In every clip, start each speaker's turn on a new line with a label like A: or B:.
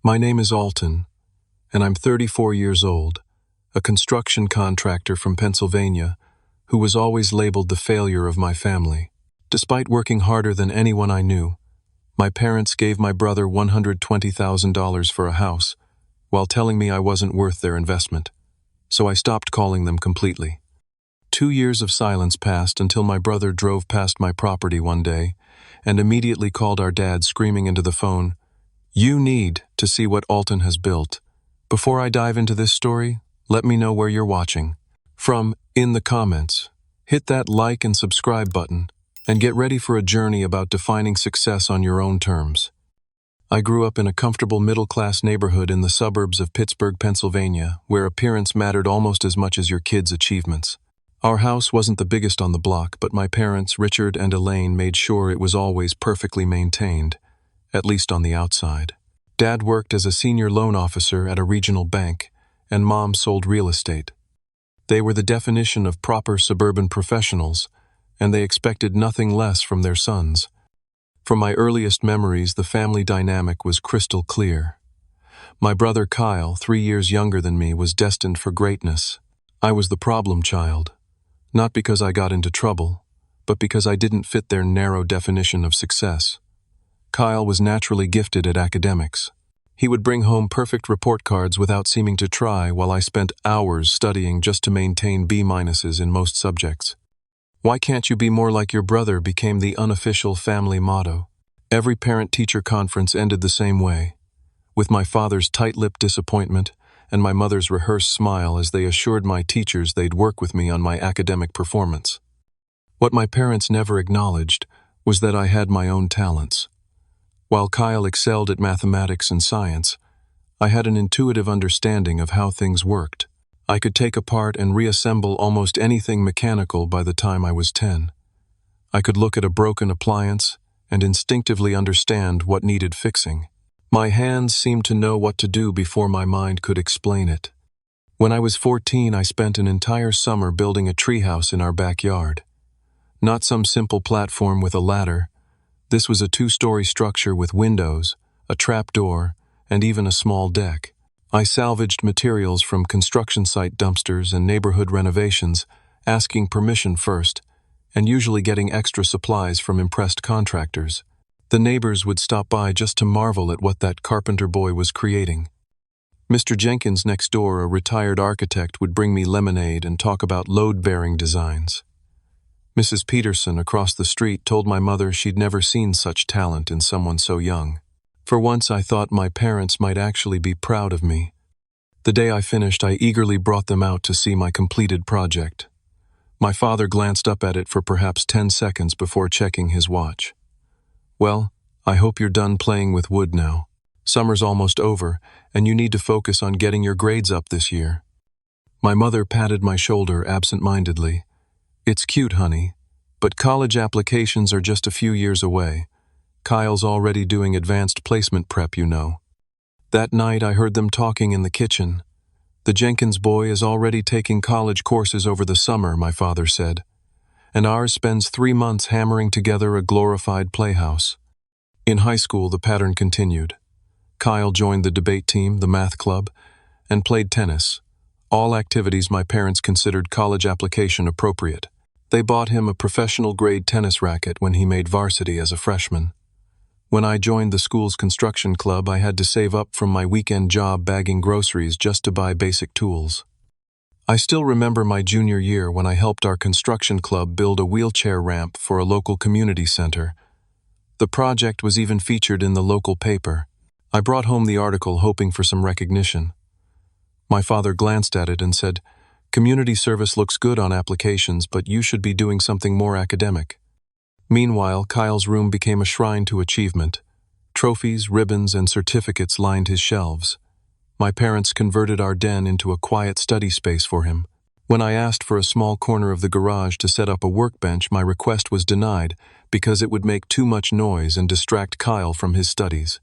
A: My name is Alton, and I'm 34 years old, a construction contractor from Pennsylvania who was always labeled the failure of my family. Despite working harder than anyone I knew, my parents gave my brother $120,000 for a house while telling me I wasn't worth their investment, so I stopped calling them completely. 2 years of silence passed until my brother drove past my property one day and immediately called our dad, screaming into the phone, "You need to see what Alton has built. Before I dive into this story, let me know where you're watching from in the comments. Hit that like and subscribe button and get ready for a journey about defining success on your own terms. I grew up in a comfortable middle-class neighborhood in the suburbs of Pittsburgh, Pennsylvania, where appearance mattered almost as much as your kids' achievements. Our house wasn't the biggest on the block, but my parents, Richard and Elaine, made sure it was always perfectly maintained, at least on the outside. Dad worked as a senior loan officer at a regional bank, and Mom sold real estate. They were the definition of proper suburban professionals, and they expected nothing less from their sons. From my earliest memories, the family dynamic was crystal clear. My brother Kyle, 3 years younger than me, was destined for greatness. I was the problem child, not because I got into trouble, but because I didn't fit their narrow definition of success. Kyle was naturally gifted at academics. He would bring home perfect report cards without seeming to try, while I spent hours studying just to maintain B-minuses in most subjects. "Why can't you be more like your brother?" became the unofficial family motto. Every parent-teacher conference ended the same way, with my father's tight-lipped disappointment and my mother's rehearsed smile as they assured my teachers they'd work with me on my academic performance. What my parents never acknowledged was that I had my own talents. While Kyle excelled at mathematics and science, I had an intuitive understanding of how things worked. I could take apart and reassemble almost anything mechanical by the time I was 10. I could look at a broken appliance and instinctively understand what needed fixing. My hands seemed to know what to do before my mind could explain it. When I was 14, I spent an entire summer building a treehouse in our backyard. Not some simple platform with a ladder. This was a 2-story structure with windows, a trapdoor, and even a small deck. I salvaged materials from construction site dumpsters and neighborhood renovations, asking permission first, and usually getting extra supplies from impressed contractors. The neighbors would stop by just to marvel at what that carpenter boy was creating. Mr. Jenkins next door, a retired architect, would bring me lemonade and talk about load-bearing designs. Mrs. Peterson across the street told my mother she'd never seen such talent in someone so young. For once, I thought my parents might actually be proud of me. The day I finished, I eagerly brought them out to see my completed project. My father glanced up at it for perhaps 10 seconds before checking his watch. "Well, I hope you're done playing with wood now. Summer's almost over, and you need to focus on getting your grades up this year." My mother patted my shoulder absent-mindedly. "It's cute, honey, but college applications are just a few years away. Kyle's already doing advanced placement prep, you know." That night, I heard them talking in the kitchen. "The Jenkins boy is already taking college courses over the summer," my father said, "and ours spends 3 months hammering together a glorified playhouse." In high school, the pattern continued. Kyle joined the debate team, the math club, and played tennis, all activities my parents considered college application appropriate. They bought him a professional-grade tennis racket when he made varsity as a freshman. When I joined the school's construction club, I had to save up from my weekend job bagging groceries just to buy basic tools. I still remember my junior year when I helped our construction club build a wheelchair ramp for a local community center. The project was even featured in the local paper. I brought home the article hoping for some recognition. My father glanced at it and said, "Community service looks good on applications, but you should be doing something more academic." Meanwhile, Kyle's room became a shrine to achievement. Trophies, ribbons, and certificates lined his shelves. My parents converted our den into a quiet study space for him. When I asked for a small corner of the garage to set up a workbench, my request was denied because it would make too much noise and distract Kyle from his studies.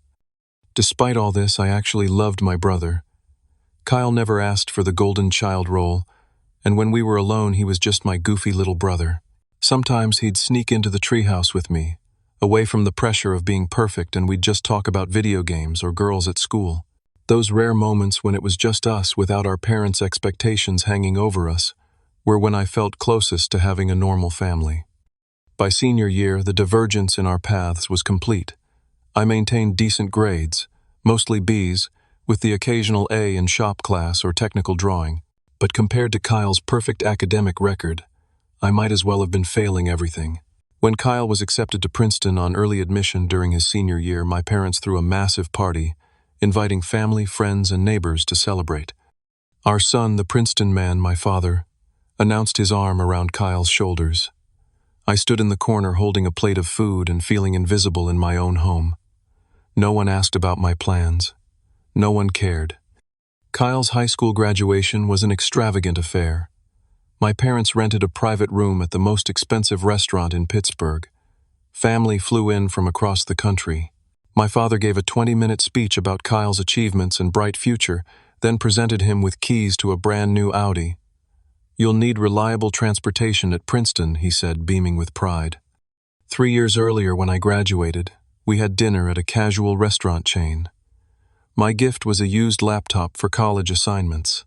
A: Despite all this, I actually loved my brother. Kyle never asked for the golden child role, and when we were alone, he was just my goofy little brother. Sometimes he'd sneak into the treehouse with me, away from the pressure of being perfect, and we'd just talk about video games or girls at school. Those rare moments when it was just us without our parents' expectations hanging over us were when I felt closest to having a normal family. By senior year, the divergence in our paths was complete. I maintained decent grades, mostly B's, with the occasional A in shop class or technical drawing. But compared to Kyle's perfect academic record, I might as well have been failing everything. When Kyle was accepted to Princeton on early admission during his senior year, my parents threw a massive party, inviting family, friends, and neighbors to celebrate. Our son, the Princeton man, my father, announced his arm around Kyle's shoulders. I stood in the corner holding a plate of food and feeling invisible in my own home. No one asked about my plans. No one cared. Kyle's high school graduation was an extravagant affair. My parents rented a private room at the most expensive restaurant in Pittsburgh. Family flew in from across the country. My father gave a 20-minute speech about Kyle's achievements and bright future, then presented him with keys to a brand new Audi. "You'll need reliable transportation at Princeton," he said, beaming with pride. 3 years earlier, when I graduated, we had dinner at a casual restaurant chain. My gift was a used laptop for college assignments.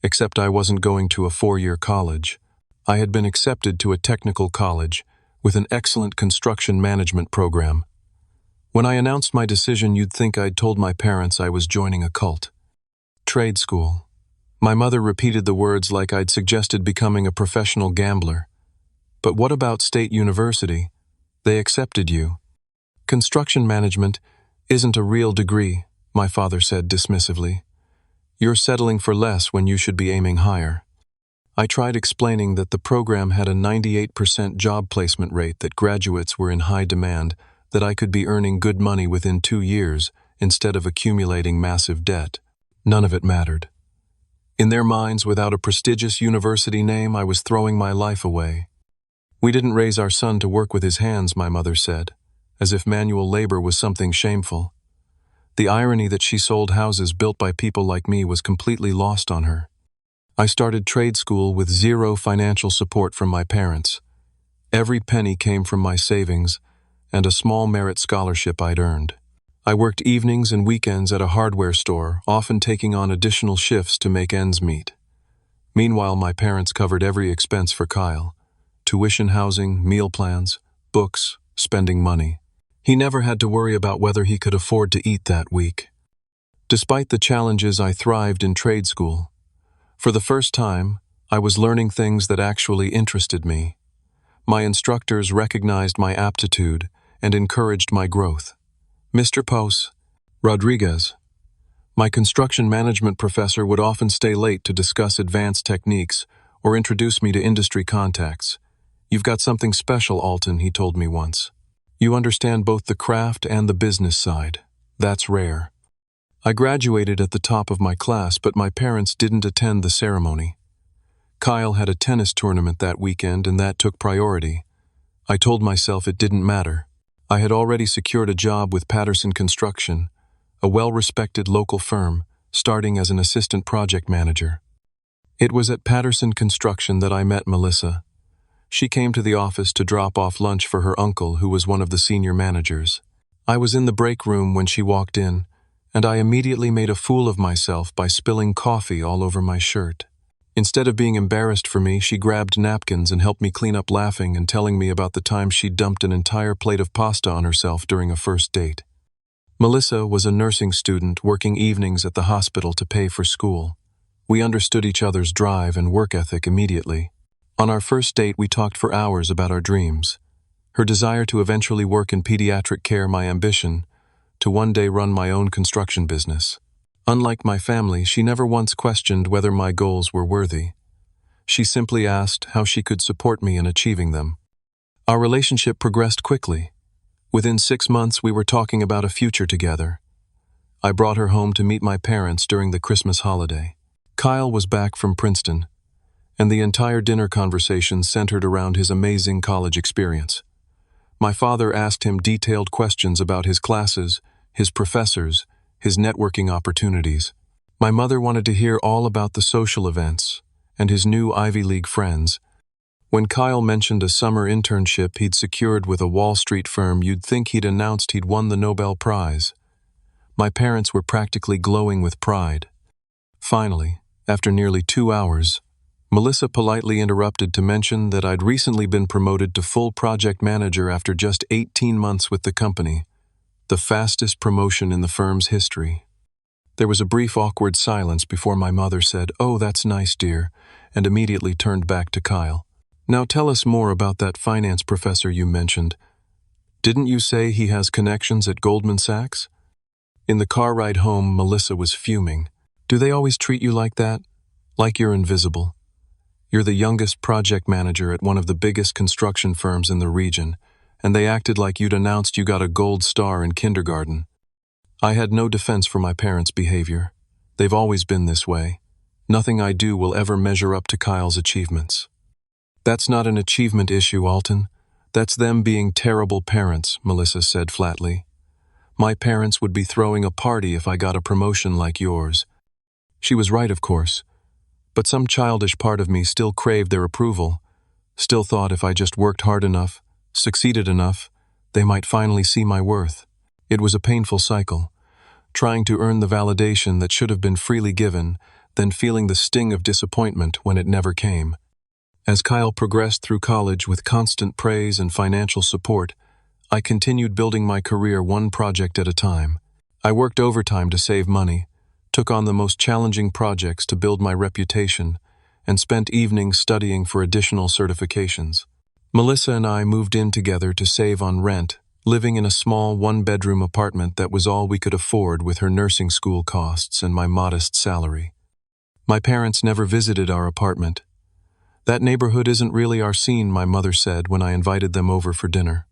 A: Except I wasn't going to a 4-year college. I had been accepted to a technical college with an excellent construction management program. When I announced my decision, you'd think I'd told my parents I was joining a cult. Trade school. My mother repeated the words like I'd suggested becoming a professional gambler. "But what about State University? They accepted you." "Construction management isn't a real degree," my father said dismissively. "You're settling for less when you should be aiming higher." I tried explaining that the program had a 98% job placement rate, that graduates were in high demand, that I could be earning good money within 2 years instead of accumulating massive debt. None of it mattered. In their minds, without a prestigious university name, I was throwing my life away. "We didn't raise our son to work with his hands," my mother said, as if manual labor was something shameful. The irony that she sold houses built by people like me was completely lost on her. I started trade school with zero financial support from my parents. Every penny came from my savings and a small merit scholarship I'd earned. I worked evenings and weekends at a hardware store, often taking on additional shifts to make ends meet. Meanwhile, my parents covered every expense for Kyle: tuition, housing, meal plans, books, spending money. He never had to worry about whether he could afford to eat that week. Despite the challenges, I thrived in trade school. For the first time, I was learning things that actually interested me. My instructors recognized my aptitude and encouraged my growth. Mr. Pos Rodriguez, my construction management professor, would often stay late to discuss advanced techniques or introduce me to industry contacts. "You've got something special, Alton," he told me once. "You understand both the craft and the business side. That's rare." I graduated at the top of my class, but my parents didn't attend the ceremony. Kyle had a tennis tournament that weekend, and that took priority. I told myself it didn't matter. I had already secured a job with Patterson Construction, a well-respected local firm, starting as an assistant project manager. It was at Patterson Construction that I met Melissa. She came to the office to drop off lunch for her uncle, who was one of the senior managers. I was in the break room when she walked in, and I immediately made a fool of myself by spilling coffee all over my shirt. Instead of being embarrassed for me, she grabbed napkins and helped me clean up, laughing and telling me about the time she dumped an entire plate of pasta on herself during a first date. Melissa was a nursing student working evenings at the hospital to pay for school. We understood each other's drive and work ethic immediately. On our first date, we talked for hours about our dreams. Her desire to eventually work in pediatric care, my ambition to one day run my own construction business. Unlike my family, she never once questioned whether my goals were worthy. She simply asked how she could support me in achieving them. Our relationship progressed quickly. Within 6 months, we were talking about a future together. I brought her home to meet my parents during the Christmas holiday. Kyle was back from Princeton, and the entire dinner conversation centered around his amazing college experience. My father asked him detailed questions about his classes, his professors, his networking opportunities. My mother wanted to hear all about the social events and his new Ivy League friends. When Kyle mentioned a summer internship he'd secured with a Wall Street firm, you'd think he'd announced he'd won the Nobel Prize. My parents were practically glowing with pride. Finally, after nearly 2 hours, Melissa politely interrupted to mention that I'd recently been promoted to full project manager after just 18 months with the company, the fastest promotion in the firm's history. There was a brief awkward silence before my mother said, "Oh, that's nice, dear," and immediately turned back to Kyle. "Now tell us more about that finance professor you mentioned. Didn't you say he has connections at Goldman Sachs?" In the car ride home, Melissa was fuming. "Do they always treat you like that? Like you're invisible? You're the youngest project manager at one of the biggest construction firms in the region, and they acted like you'd announced you got a gold star in kindergarten." I had no defense for my parents' behavior. They've always been this way. Nothing I do will ever measure up to Kyle's achievements. "That's not an achievement issue, Alton. That's them being terrible parents," Melissa said flatly. "My parents would be throwing a party if I got a promotion like yours." She was right, of course, but some childish part of me still craved their approval, still thought if I just worked hard enough, succeeded enough, they might finally see my worth. It was a painful cycle, trying to earn the validation that should have been freely given, then feeling the sting of disappointment when it never came. As Kyle progressed through college with constant praise and financial support, I continued building my career one project at a time. I worked overtime to save money, took on the most challenging projects to build my reputation, and spent evenings studying for additional certifications. Melissa and I moved in together to save on rent, living in a small one-bedroom apartment that was all we could afford with her nursing school costs and my modest salary. My parents never visited our apartment. "That neighborhood isn't really our scene," my mother said when I invited them over for dinner.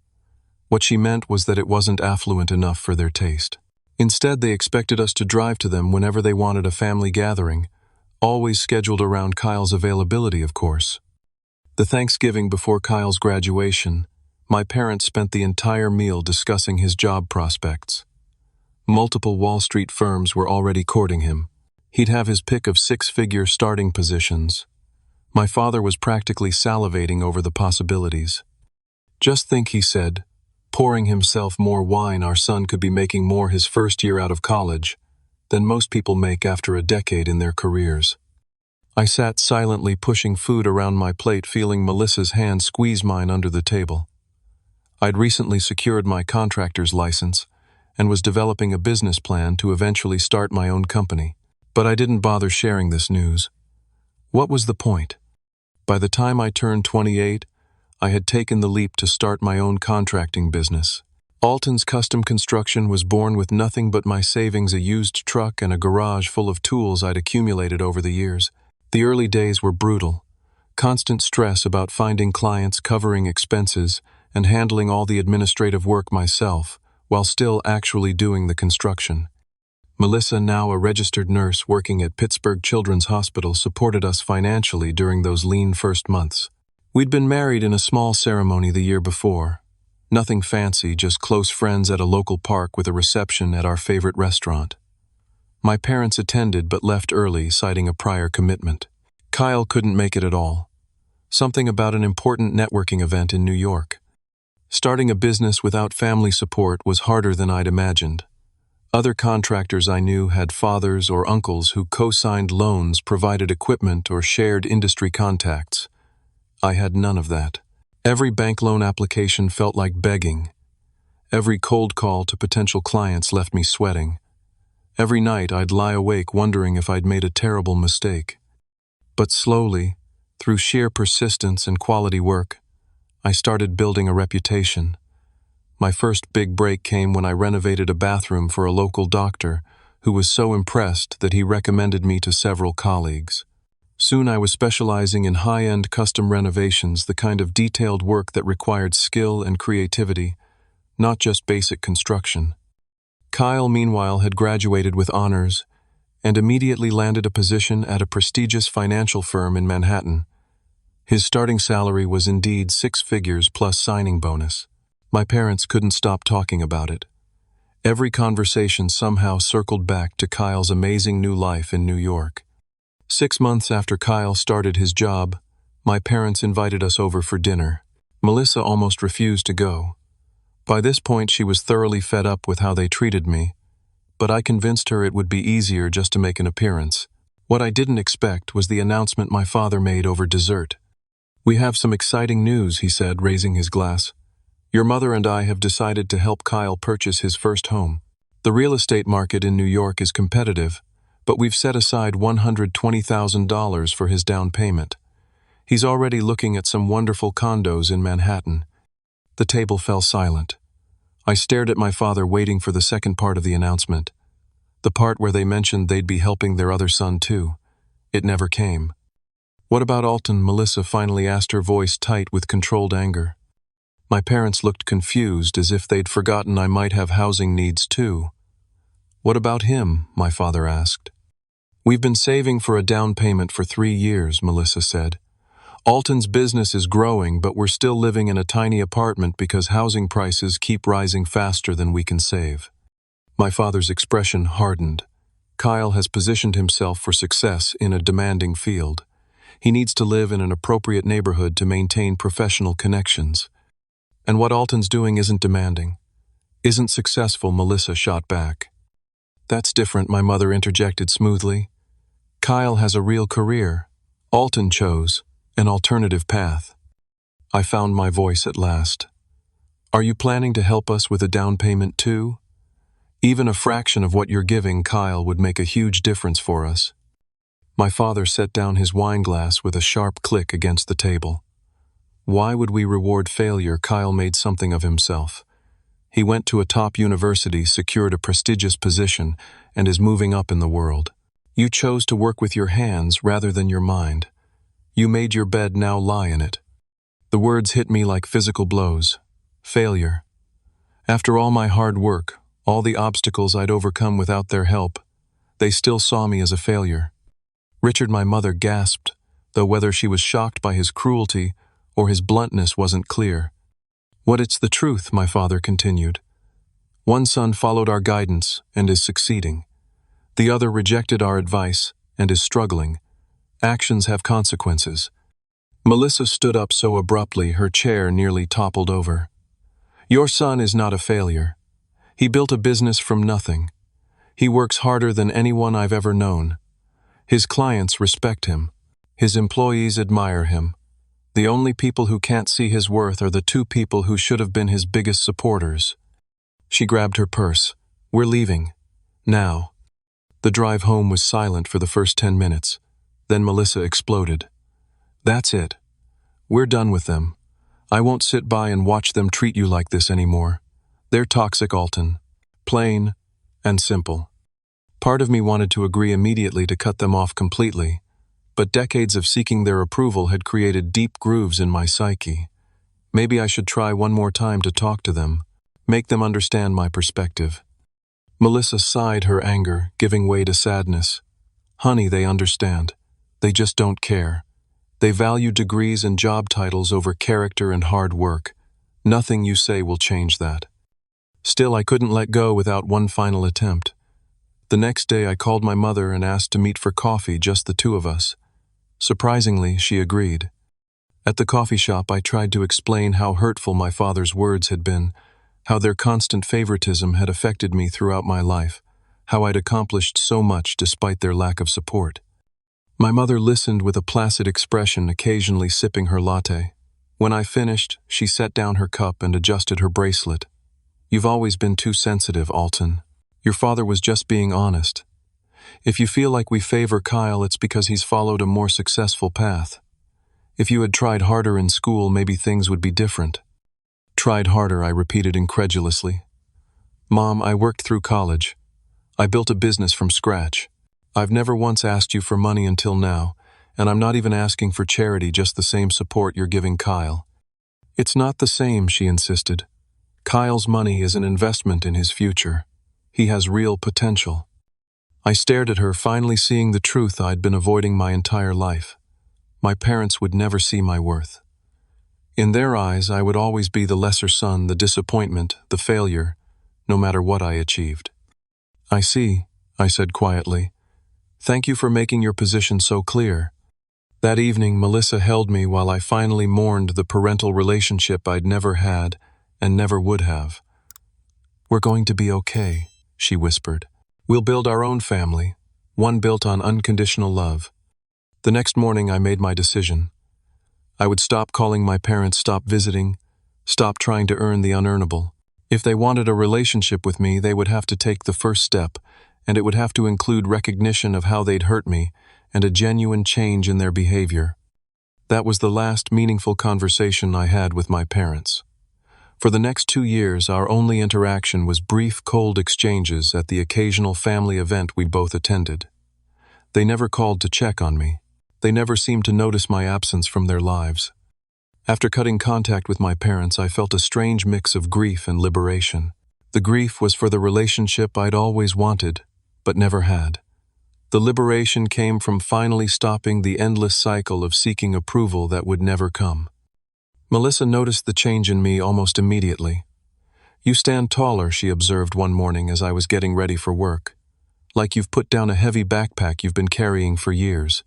A: What she meant was that it wasn't affluent enough for their taste. Instead, they expected us to drive to them whenever they wanted a family gathering, always scheduled around Kyle's availability, of course. The Thanksgiving before Kyle's graduation, my parents spent the entire meal discussing his job prospects. Multiple Wall Street firms were already courting him. He'd have his pick of six-figure starting positions. My father was practically salivating over the possibilities. "Just think," he said, pouring himself more wine, "our son could be making more his first year out of college than most people make after a decade in their careers." I sat silently pushing food around my plate, feeling Melissa's hand squeeze mine under the table. I'd recently secured my contractor's license and was developing a business plan to eventually start my own company. But I didn't bother sharing this news. What was the point? By the time I turned 28, I had taken the leap to start my own contracting business. Alton's Custom Construction was born with nothing but my savings, a used truck, and a garage full of tools I'd accumulated over the years. The early days were brutal. Constant stress about finding clients, covering expenses, and handling all the administrative work myself, while still actually doing the construction. Melissa, now a registered nurse working at Pittsburgh Children's Hospital, supported us financially during those lean first months. We'd been married in a small ceremony the year before. Nothing fancy, just close friends at a local park with a reception at our favorite restaurant. My parents attended but left early, citing a prior commitment. Kyle couldn't make it at all. Something about an important networking event in New York. Starting a business without family support was harder than I'd imagined. Other contractors I knew had fathers or uncles who co-signed loans, provided equipment, or shared industry contacts. I had none of that. Every bank loan application felt like begging. Every cold call to potential clients left me sweating. Every night I'd lie awake wondering if I'd made a terrible mistake. But slowly, through sheer persistence and quality work, I started building a reputation. My first big break came when I renovated a bathroom for a local doctor who was so impressed that he recommended me to several colleagues. Soon I was specializing in high-end custom renovations, the kind of detailed work that required skill and creativity, not just basic construction. Kyle, meanwhile, had graduated with honors and immediately landed a position at a prestigious financial firm in Manhattan. His starting salary was indeed 6 figures plus signing bonus. My parents couldn't stop talking about it. Every conversation somehow circled back to Kyle's amazing new life in New York. 6 months after Kyle started his job, my parents invited us over for dinner. Melissa almost refused to go. By this point, she was thoroughly fed up with how they treated me, but I convinced her it would be easier just to make an appearance. What I didn't expect was the announcement my father made over dessert. "We have some exciting news," he said, raising his glass. "Your mother and I have decided to help Kyle purchase his first home. The real estate market in New York is competitive, but we've set aside $120,000 for his down payment. He's already looking at some wonderful condos in Manhattan." The table fell silent. I stared at my father, waiting for the second part of the announcement. The part where they mentioned they'd be helping their other son too. It never came. "What about Alton?" Melissa finally asked, her voice tight with controlled anger. My parents looked confused, as if they'd forgotten I might have housing needs too. "What about him?" my father asked. "We've been saving for a down payment for 3 years," Melissa said. "Alton's business is growing, but we're still living in a tiny apartment because housing prices keep rising faster than we can save." My father's expression hardened. Kyle has positioned himself for success in a demanding field. He needs to live in an appropriate neighborhood to maintain professional connections. "And what Alton's doing isn't demanding, isn't successful," Melissa shot back. "That's different," my mother interjected smoothly. "Kyle has a real career. Alton chose an alternative path." I found my voice at last. "Are you planning to help us with a down payment too? Even a fraction of what you're giving Kyle would make a huge difference for us." My father set down his wine glass with a sharp click against the table. "Why would we reward failure?" Kyle made something of himself. He went to a top university, secured a prestigious position, and is moving up in the world. You chose to work with your hands rather than your mind. You made your bed, now lie in it. The words hit me like physical blows. Failure. After all my hard work, all the obstacles I'd overcome without their help, they still saw me as a failure. "Richard," my mother gasped, though whether she was shocked by his cruelty or his bluntness wasn't clear. "What, it's the truth," my father continued. "One son followed our guidance and is succeeding. The other rejected our advice and is struggling. Actions have consequences." Melissa stood up so abruptly her chair nearly toppled over. "Your son is not a failure. He built a business from nothing. He works harder than anyone I've ever known. His clients respect him. His employees admire him. The only people who can't see his worth are the 2 people who should have been his biggest supporters." She grabbed her purse. "We're leaving. Now." The drive home was silent for the first 10 minutes. Then Melissa exploded. "That's it. We're done with them. I won't sit by and watch them treat you like this anymore. They're toxic, Alton. Plain and simple." Part of me wanted to agree immediately to cut them off completely, but decades of seeking their approval had created deep grooves in my psyche. Maybe I should try one more time to talk to them, make them understand my perspective. Melissa sighed, her anger giving way to sadness. "Honey, they understand. They just don't care. They value degrees and job titles over character and hard work. Nothing you say will change that." Still, I couldn't let go without one final attempt. The next day I called my mother and asked to meet for coffee, just the 2 of us. Surprisingly, she agreed. At the coffee shop, I tried to explain how hurtful my father's words had been, how their constant favoritism had affected me throughout my life, how I'd accomplished so much despite their lack of support. My mother listened with a placid expression, occasionally sipping her latte. When I finished, she set down her cup and adjusted her bracelet. "You've always been too sensitive, Alton. Your father was just being honest. If you feel like we favor Kyle, it's because he's followed a more successful path. If you had tried harder in school, maybe things would be different." "Tried harder," I repeated incredulously. "Mom, I worked through college. I built a business from scratch. I've never once asked you for money until now, and I'm not even asking for charity, just the same support you're giving Kyle." "It's not the same," she insisted. "Kyle's money is an investment in his future. He has real potential." I stared at her, finally seeing the truth I'd been avoiding my entire life. My parents would never see my worth. In their eyes, I would always be the lesser son, the disappointment, the failure, no matter what I achieved. "I see," I said quietly. "Thank you for making your position so clear." That evening, Melissa held me while I finally mourned the parental relationship I'd never had and never would have. "We're going to be okay," she whispered. We'll build our own family, one built on unconditional love. The next morning I made my decision. I would stop calling my parents, stop visiting, stop trying to earn the unearnable. If they wanted a relationship with me, they would have to take the first step, and it would have to include recognition of how they'd hurt me and a genuine change in their behavior. That was the last meaningful conversation I had with my parents. For the next 2 years, our only interaction was brief, cold exchanges at the occasional family event we both attended. They never called to check on me. They never seemed to notice my absence from their lives. After cutting contact with my parents, I felt a strange mix of grief and liberation. The grief was for the relationship I'd always wanted, but never had. The liberation came from finally stopping the endless cycle of seeking approval that would never come. Melissa noticed the change in me almost immediately. "You stand taller," she observed one morning as I was getting ready for work. "Like you've put down a heavy backpack you've been carrying for years."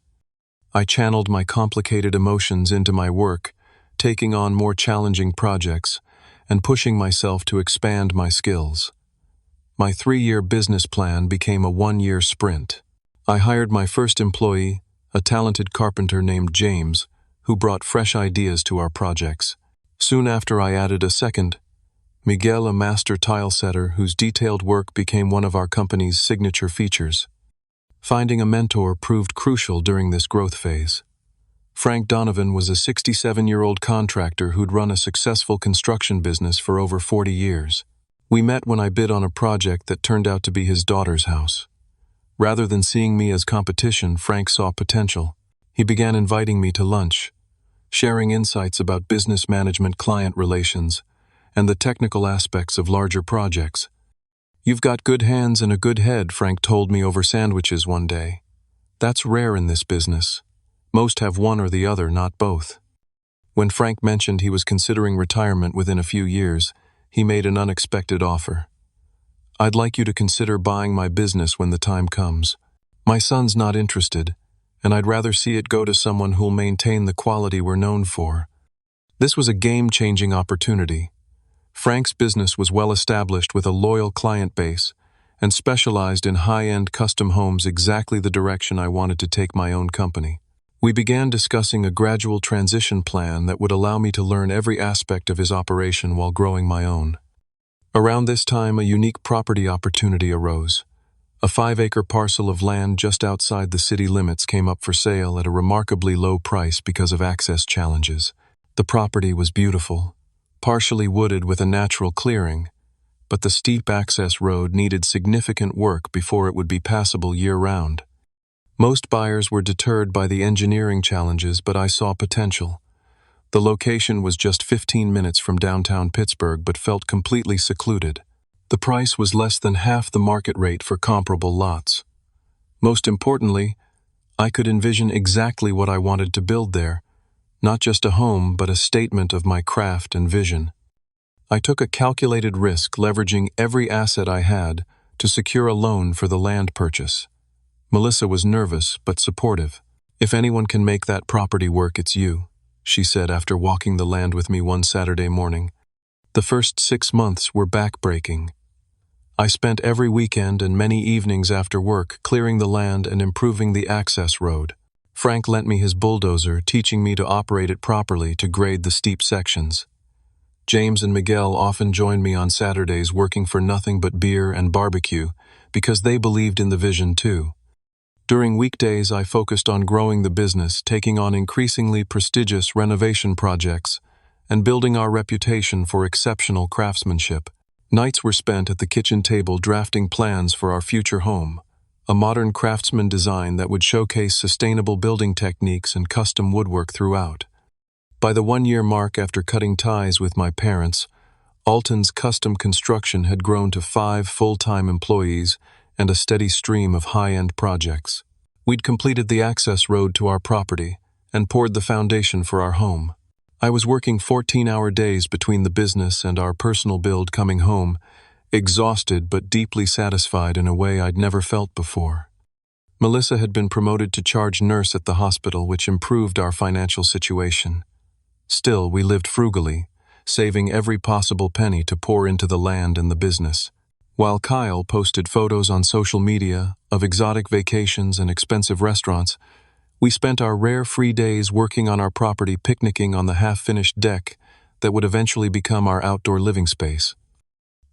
A: I channeled my complicated emotions into my work, taking on more challenging projects and pushing myself to expand my skills. My 3-year business plan became a 1-year sprint. I hired my first employee, a talented carpenter named James, who brought fresh ideas to our projects. Soon after, I added a second, Miguel, a master tile setter whose detailed work became one of our company's signature features. Finding a mentor proved crucial during this growth phase. Frank Donovan was a 67-year-old contractor who'd run a successful construction business for over 40 years. We met when I bid on a project that turned out to be his daughter's house. Rather than seeing me as competition, Frank saw potential. He began inviting me to lunch, sharing insights about business management, client relations, and the technical aspects of larger projects. "You've got good hands and a good head," Frank told me over sandwiches one day. "That's rare in this business. Most have one or the other, not both." When Frank mentioned he was considering retirement within a few years, he made an unexpected offer. "I'd like you to consider buying my business when the time comes. My son's not interested, and I'd rather see it go to someone who'll maintain the quality we're known for." This was a game-changing opportunity. Frank's business was well established with a loyal client base and specialized in high-end custom homes, exactly the direction I wanted to take my own company. We began discussing a gradual transition plan that would allow me to learn every aspect of his operation while growing my own. Around this time, a unique property opportunity arose. A 5-acre parcel of land just outside the city limits came up for sale at a remarkably low price because of access challenges. The property was beautiful, partially wooded with a natural clearing, but the steep access road needed significant work before it would be passable year-round. Most buyers were deterred by the engineering challenges, but I saw potential. The location was just 15 minutes from downtown Pittsburgh, but felt completely secluded. The price was less than half the market rate for comparable lots. Most importantly, I could envision exactly what I wanted to build there, not just a home, but a statement of my craft and vision. I took a calculated risk, leveraging every asset I had to secure a loan for the land purchase. Melissa was nervous but supportive. "If anyone can make that property work, it's you," she said after walking the land with me one Saturday morning. The first 6 months were back-breaking. I spent every weekend and many evenings after work clearing the land and improving the access road. Frank lent me his bulldozer, teaching me to operate it properly to grade the steep sections. James and Miguel often joined me on Saturdays, working for nothing but beer and barbecue, because they believed in the vision too. During weekdays, I focused on growing the business, taking on increasingly prestigious renovation projects, and building our reputation for exceptional craftsmanship. Nights were spent at the kitchen table drafting plans for our future home, a modern craftsman design that would showcase sustainable building techniques and custom woodwork throughout. By the 1-year mark after cutting ties with my parents, Alton's custom construction had grown to 5 full-time employees and a steady stream of high-end projects. We'd completed the access road to our property and poured the foundation for our home. I was working 14-hour days between the business and our personal build, coming home, exhausted but deeply satisfied in a way I'd never felt before. Melissa had been promoted to charge nurse at the hospital, which improved our financial situation. Still, we lived frugally, saving every possible penny to pour into the land and the business. While Kyle posted photos on social media of exotic vacations and expensive restaurants, we spent our rare free days working on our property, picnicking on the half-finished deck that would eventually become our outdoor living space.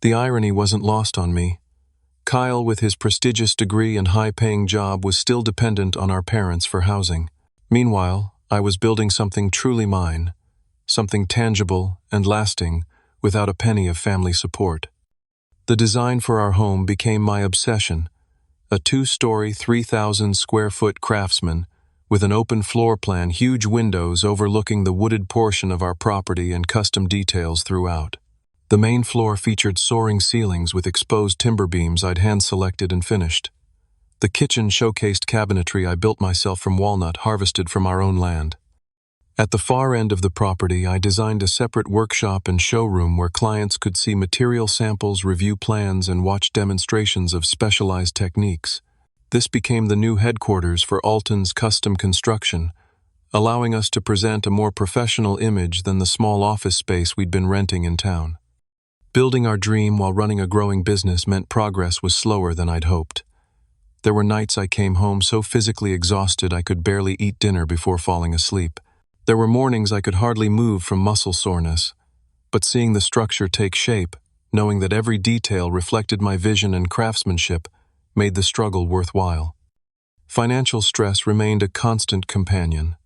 A: The irony wasn't lost on me. Kyle, with his prestigious degree and high-paying job, was still dependent on our parents for housing. Meanwhile, I was building something truly mine, something tangible and lasting, without a penny of family support. The design for our home became my obsession, a 2-story, 3,000-square-foot craftsman with an open floor plan, huge windows overlooking the wooded portion of our property, and custom details throughout. The main floor featured soaring ceilings with exposed timber beams I'd hand-selected and finished. The kitchen showcased cabinetry I built myself from walnut harvested from our own land. At the far end of the property, I designed a separate workshop and showroom where clients could see material samples, review plans, and watch demonstrations of specialized techniques. This became the new headquarters for Alton's Custom Construction, allowing us to present a more professional image than the small office space we'd been renting in town. Building our dream while running a growing business meant progress was slower than I'd hoped. There were nights I came home so physically exhausted I could barely eat dinner before falling asleep. There were mornings I could hardly move from muscle soreness, but seeing the structure take shape, knowing that every detail reflected my vision and craftsmanship, made the struggle worthwhile. Financial stress remained a constant companion.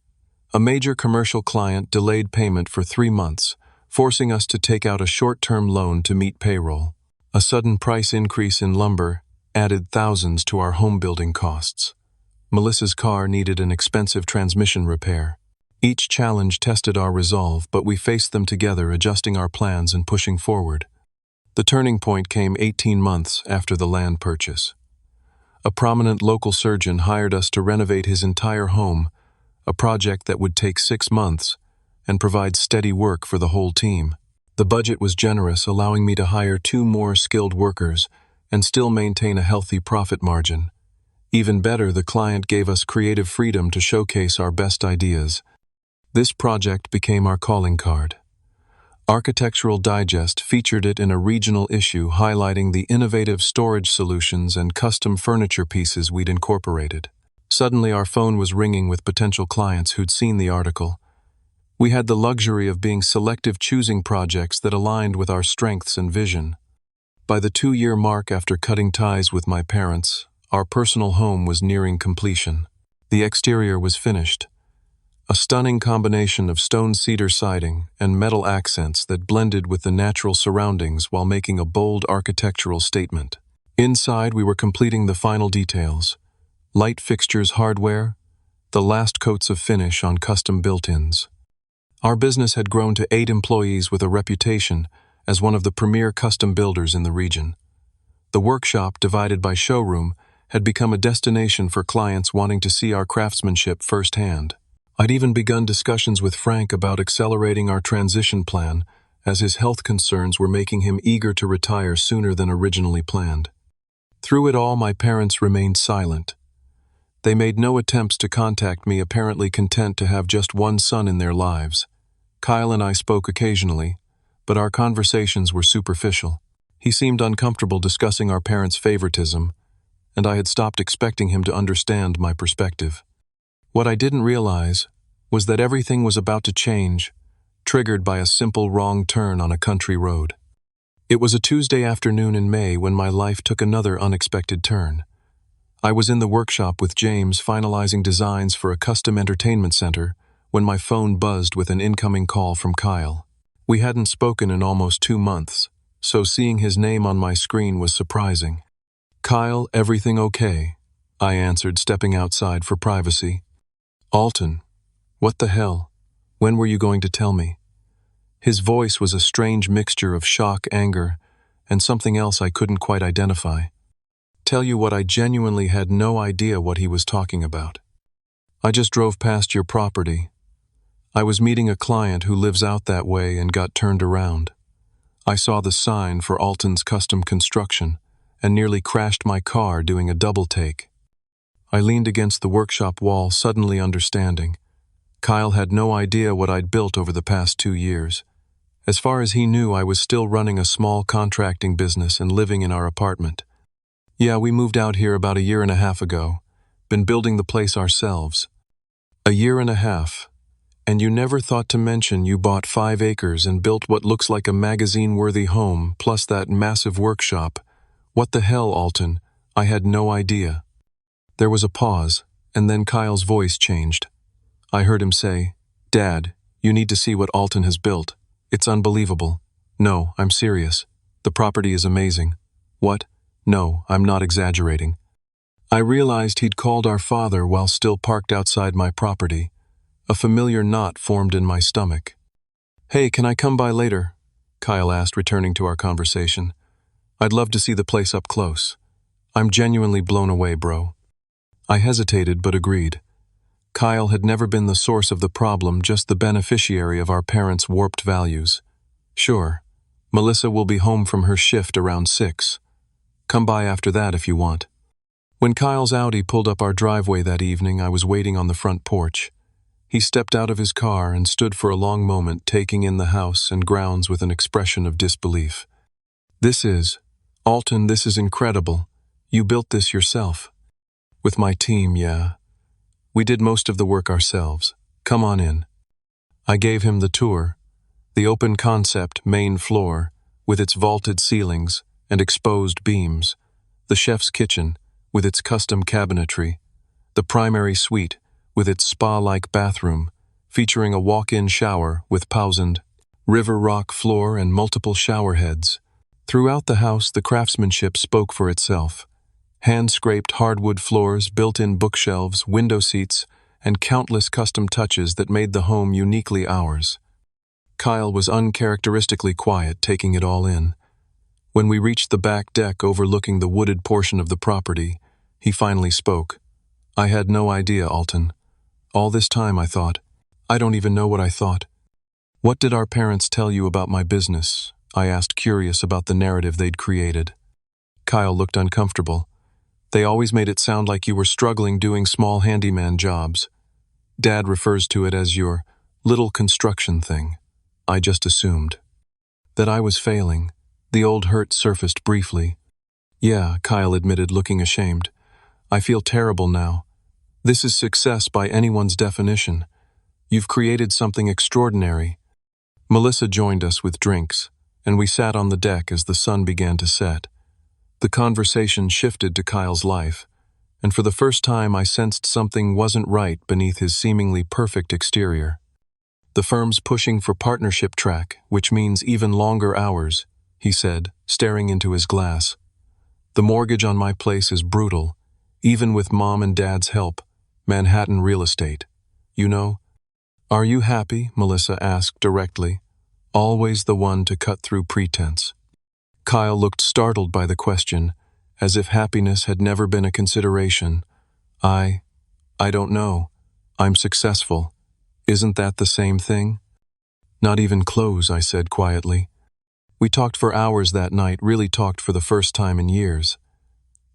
A: A major commercial client delayed payment for 3 months, forcing us to take out a short-term loan to meet payroll. A sudden price increase in lumber added thousands to our home building costs. Melissa's car needed an expensive transmission repair. Each challenge tested our resolve, but we faced them together, adjusting our plans and pushing forward. The turning point came 18 months after the land purchase. A prominent local surgeon hired us to renovate his entire home, a project that would take 6 months and provide steady work for the whole team. The budget was generous, allowing me to hire 2 more skilled workers and still maintain a healthy profit margin. Even better, the client gave us creative freedom to showcase our best ideas. This project became our calling card. Architectural Digest featured it in a regional issue, highlighting the innovative storage solutions and custom furniture pieces we'd incorporated. Suddenly, our phone was ringing with potential clients who'd seen the article. We had the luxury of being selective, choosing projects that aligned with our strengths and vision. By the 2-year mark after cutting ties with my parents, our personal home was nearing completion. The exterior was finished. A stunning combination of stone cedar siding and metal accents that blended with the natural surroundings while making a bold architectural statement. Inside, we were completing the final details: light fixtures, hardware, the last coats of finish on custom built-ins. Our business had grown to 8 employees with a reputation as one of the premier custom builders in the region. The workshop, divided by showroom, had become a destination for clients wanting to see our craftsmanship firsthand. I'd even begun discussions with Frank about accelerating our transition plan, as his health concerns were making him eager to retire sooner than originally planned. Through it all, my parents remained silent. They made no attempts to contact me, apparently content to have just one son in their lives. Kyle and I spoke occasionally, but our conversations were superficial. He seemed uncomfortable discussing our parents' favoritism, and I had stopped expecting him to understand my perspective. What I didn't realize was that everything was about to change, triggered by a simple wrong turn on a country road. It was a Tuesday afternoon in May when my life took another unexpected turn. I was in the workshop with James finalizing designs for a custom entertainment center when my phone buzzed with an incoming call from Kyle. We hadn't spoken in almost 2 months, so seeing his name on my screen was surprising. "Kyle, everything okay?" I answered, stepping outside for privacy. "Alton, what the hell? When were you going to tell me?" His voice was a strange mixture of shock, anger, and something else I couldn't quite identify. Tell you what, I genuinely had no idea what he was talking about. "I just drove past your property. I was meeting a client who lives out that way and got turned around. I saw the sign for Alton's Custom Construction and nearly crashed my car doing a double take." I leaned against the workshop wall, suddenly understanding. Kyle had no idea what I'd built over the past 2 years. As far as he knew, I was still running a small contracting business and living in our apartment. Yeah, we moved out here about a year and a half ago. Been building the place ourselves. A year and a half. And you never thought to mention you bought 5 acres and built what looks like a magazine-worthy home, plus that massive workshop. What the hell, Alton? I had no idea. There was a pause, and then Kyle's voice changed. I heard him say, "Dad, you need to see what Alton has built. It's unbelievable." "No, I'm serious. The property is amazing." "What?" "No, I'm not exaggerating." I realized he'd called our father while still parked outside my property. A familiar knot formed in my stomach. "Hey, can I come by later?" Kyle asked, returning to our conversation. "I'd love to see the place up close. I'm genuinely blown away, bro." I hesitated but agreed. Kyle had never been the source of the problem, just the beneficiary of our parents' warped values. "Sure. Melissa will be home from her shift around 6. Come by after that if you want." When Kyle's Audi pulled up our driveway that evening, I was waiting on the front porch. He stepped out of his car and stood for a long moment, taking in the house and grounds with an expression of disbelief. Alton, this is incredible. You built this yourself." "With my team, yeah. We did most of the work ourselves. Come on in." I gave him the tour. The open concept main floor, with its vaulted ceilings and exposed beams. The chef's kitchen, with its custom cabinetry. The primary suite, with its spa-like bathroom, featuring a walk-in shower with pausened river rock floor and multiple shower heads. Throughout the house, the craftsmanship spoke for itself. Hand-scraped hardwood floors, built-in bookshelves, window seats, and countless custom touches that made the home uniquely ours. Kyle was uncharacteristically quiet, taking it all in. When we reached the back deck overlooking the wooded portion of the property, he finally spoke. "I had no idea, Alton. All this time I thought. I don't even know what I thought." "What did our parents tell you about my business?" I asked, curious about the narrative they'd created. Kyle looked uncomfortable. "They always made it sound like you were struggling doing small handyman jobs. Dad refers to it as your little construction thing. I just assumed that I was failing." The old hurt surfaced briefly. "Yeah," Kyle admitted, looking ashamed. "I feel terrible now. This is success by anyone's definition. You've created something extraordinary." Melissa joined us with drinks, and we sat on the deck as the sun began to set. The conversation shifted to Kyle's life, and for the first time I sensed something wasn't right beneath his seemingly perfect exterior. "The firm's pushing for partnership track, which means even longer hours," he said, staring into his glass. "The mortgage on my place is brutal, even with Mom and Dad's help. Manhattan real estate. You know?" "Are you happy?" Melissa asked directly, always the one to cut through pretense. Kyle looked startled by the question, as if happiness had never been a consideration. I don't know. I'm successful. Isn't that the same thing?" "Not even close," I said quietly. We talked for hours that night, really talked for the first time in years.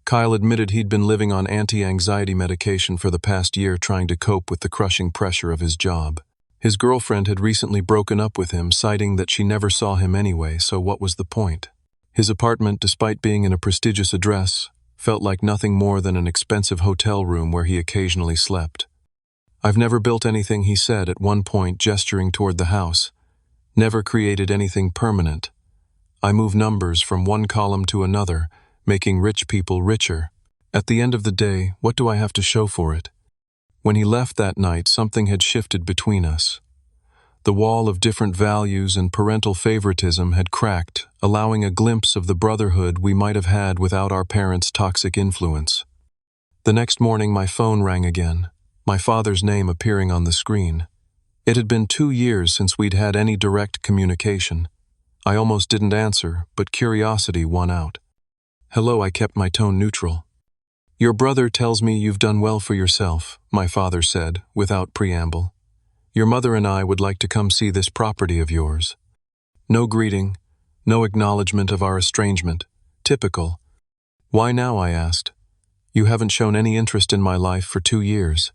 A: Kyle admitted he'd been living on anti-anxiety medication for the past year, trying to cope with the crushing pressure of his job. His girlfriend had recently broken up with him, citing that she never saw him anyway, so what was the point? His apartment, despite being in a prestigious address, felt like nothing more than an expensive hotel room where he occasionally slept. "I've never built anything," he said at one point, gesturing toward the house. "Never created anything permanent. I move numbers from one column to another, making rich people richer. At the end of the day, what do I have to show for it?" When he left that night, something had shifted between us. The wall of different values and parental favoritism had cracked, allowing a glimpse of the brotherhood we might have had without our parents' toxic influence. The next morning, my phone rang again, my father's name appearing on the screen. It had been 2 years since we'd had any direct communication. I almost didn't answer, but curiosity won out. "Hello," I kept my tone neutral. "Your brother tells me you've done well for yourself," my father said, without preamble. "Your mother and I would like to come see this property of yours." No greeting, no acknowledgement of our estrangement. Typical. "Why now?" I asked. "You haven't shown any interest in my life for 2 years.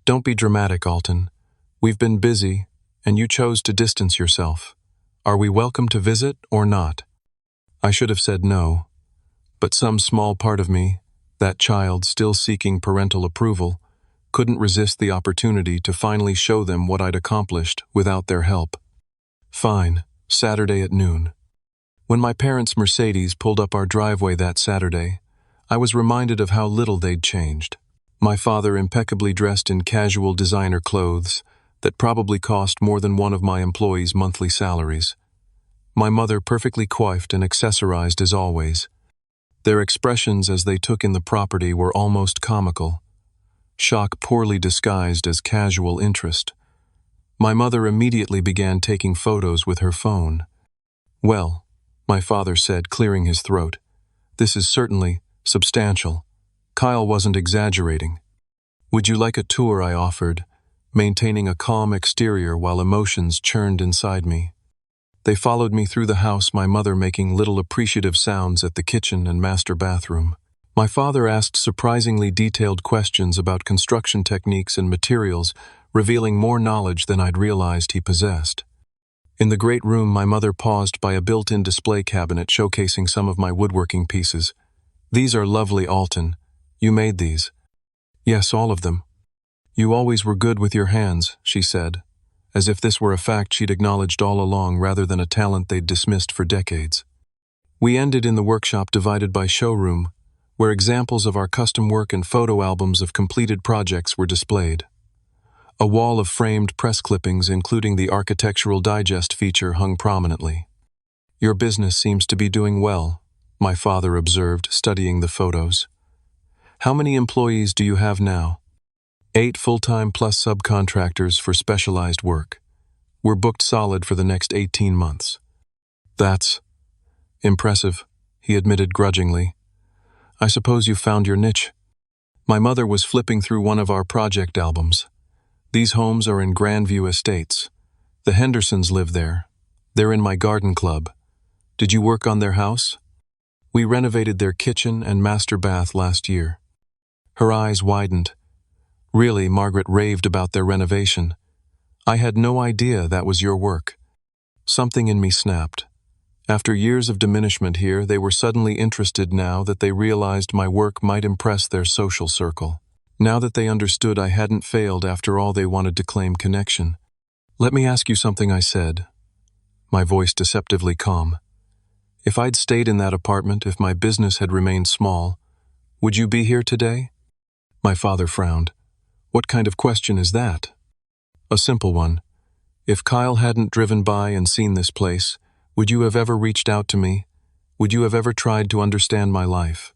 A: Don't be dramatic, Alton. We've been busy, and you chose to distance yourself. Are we welcome to visit or not? I should have said no, but some small part of me, that child still seeking parental approval, couldn't resist the opportunity to finally show them what I'd accomplished without their help. Fine, Saturday at noon. When my parents' Mercedes pulled up our driveway that Saturday, I was reminded of how little they'd changed. My father impeccably dressed in casual designer clothes that probably cost more than one of my employees' monthly salaries. My mother perfectly coiffed and accessorized as always. Their expressions as they took in the property were almost comical. Shock poorly disguised as casual interest. My mother immediately began taking photos with her phone. "Well," my father said, clearing his throat, "this is certainly substantial." Kyle wasn't exaggerating. "Would you like a tour?" I offered, maintaining a calm exterior while emotions churned inside me. They followed me through the house, my mother making little appreciative sounds at the kitchen and master bathroom. My father asked surprisingly detailed questions about construction techniques and materials, revealing more knowledge than I'd realized he possessed. In the great room, my mother paused by a built-in display cabinet showcasing some of my woodworking pieces. "These are lovely, Alton. You made these." "Yes, all of them." "You always were good with your hands," she said, as if this were a fact she'd acknowledged all along rather than a talent they'd dismissed for decades. We ended in the workshop divided by showroom, where examples of our custom work and photo albums of completed projects were displayed. A wall of framed press clippings, including the Architectural Digest feature, hung prominently. "Your business seems to be doing well," my father observed, studying the photos. "How many employees do you have now?" 8 full-time plus subcontractors for specialized work. We're booked solid for the next 18 months. "That's impressive," he admitted grudgingly. "I suppose you found your niche." My mother was flipping through one of our project albums. "These homes are in Grandview Estates. The Hendersons live there. They're in my garden club. Did you work on their house?" "We renovated their kitchen and master bath last year." Her eyes widened. "Really?" Margaret raved about their renovation. "I had no idea that was your work." Something in me snapped. After years of diminishment here, they were suddenly interested now that they realized my work might impress their social circle. Now that they understood I hadn't failed after all, they wanted to claim connection. "Let me ask you something," I said, my voice deceptively calm. "If I'd stayed in that apartment, if my business had remained small, would you be here today?" My father frowned. "What kind of question is that?" "A simple one. If Kyle hadn't driven by and seen this place, would you have ever reached out to me? Would you have ever tried to understand my life?"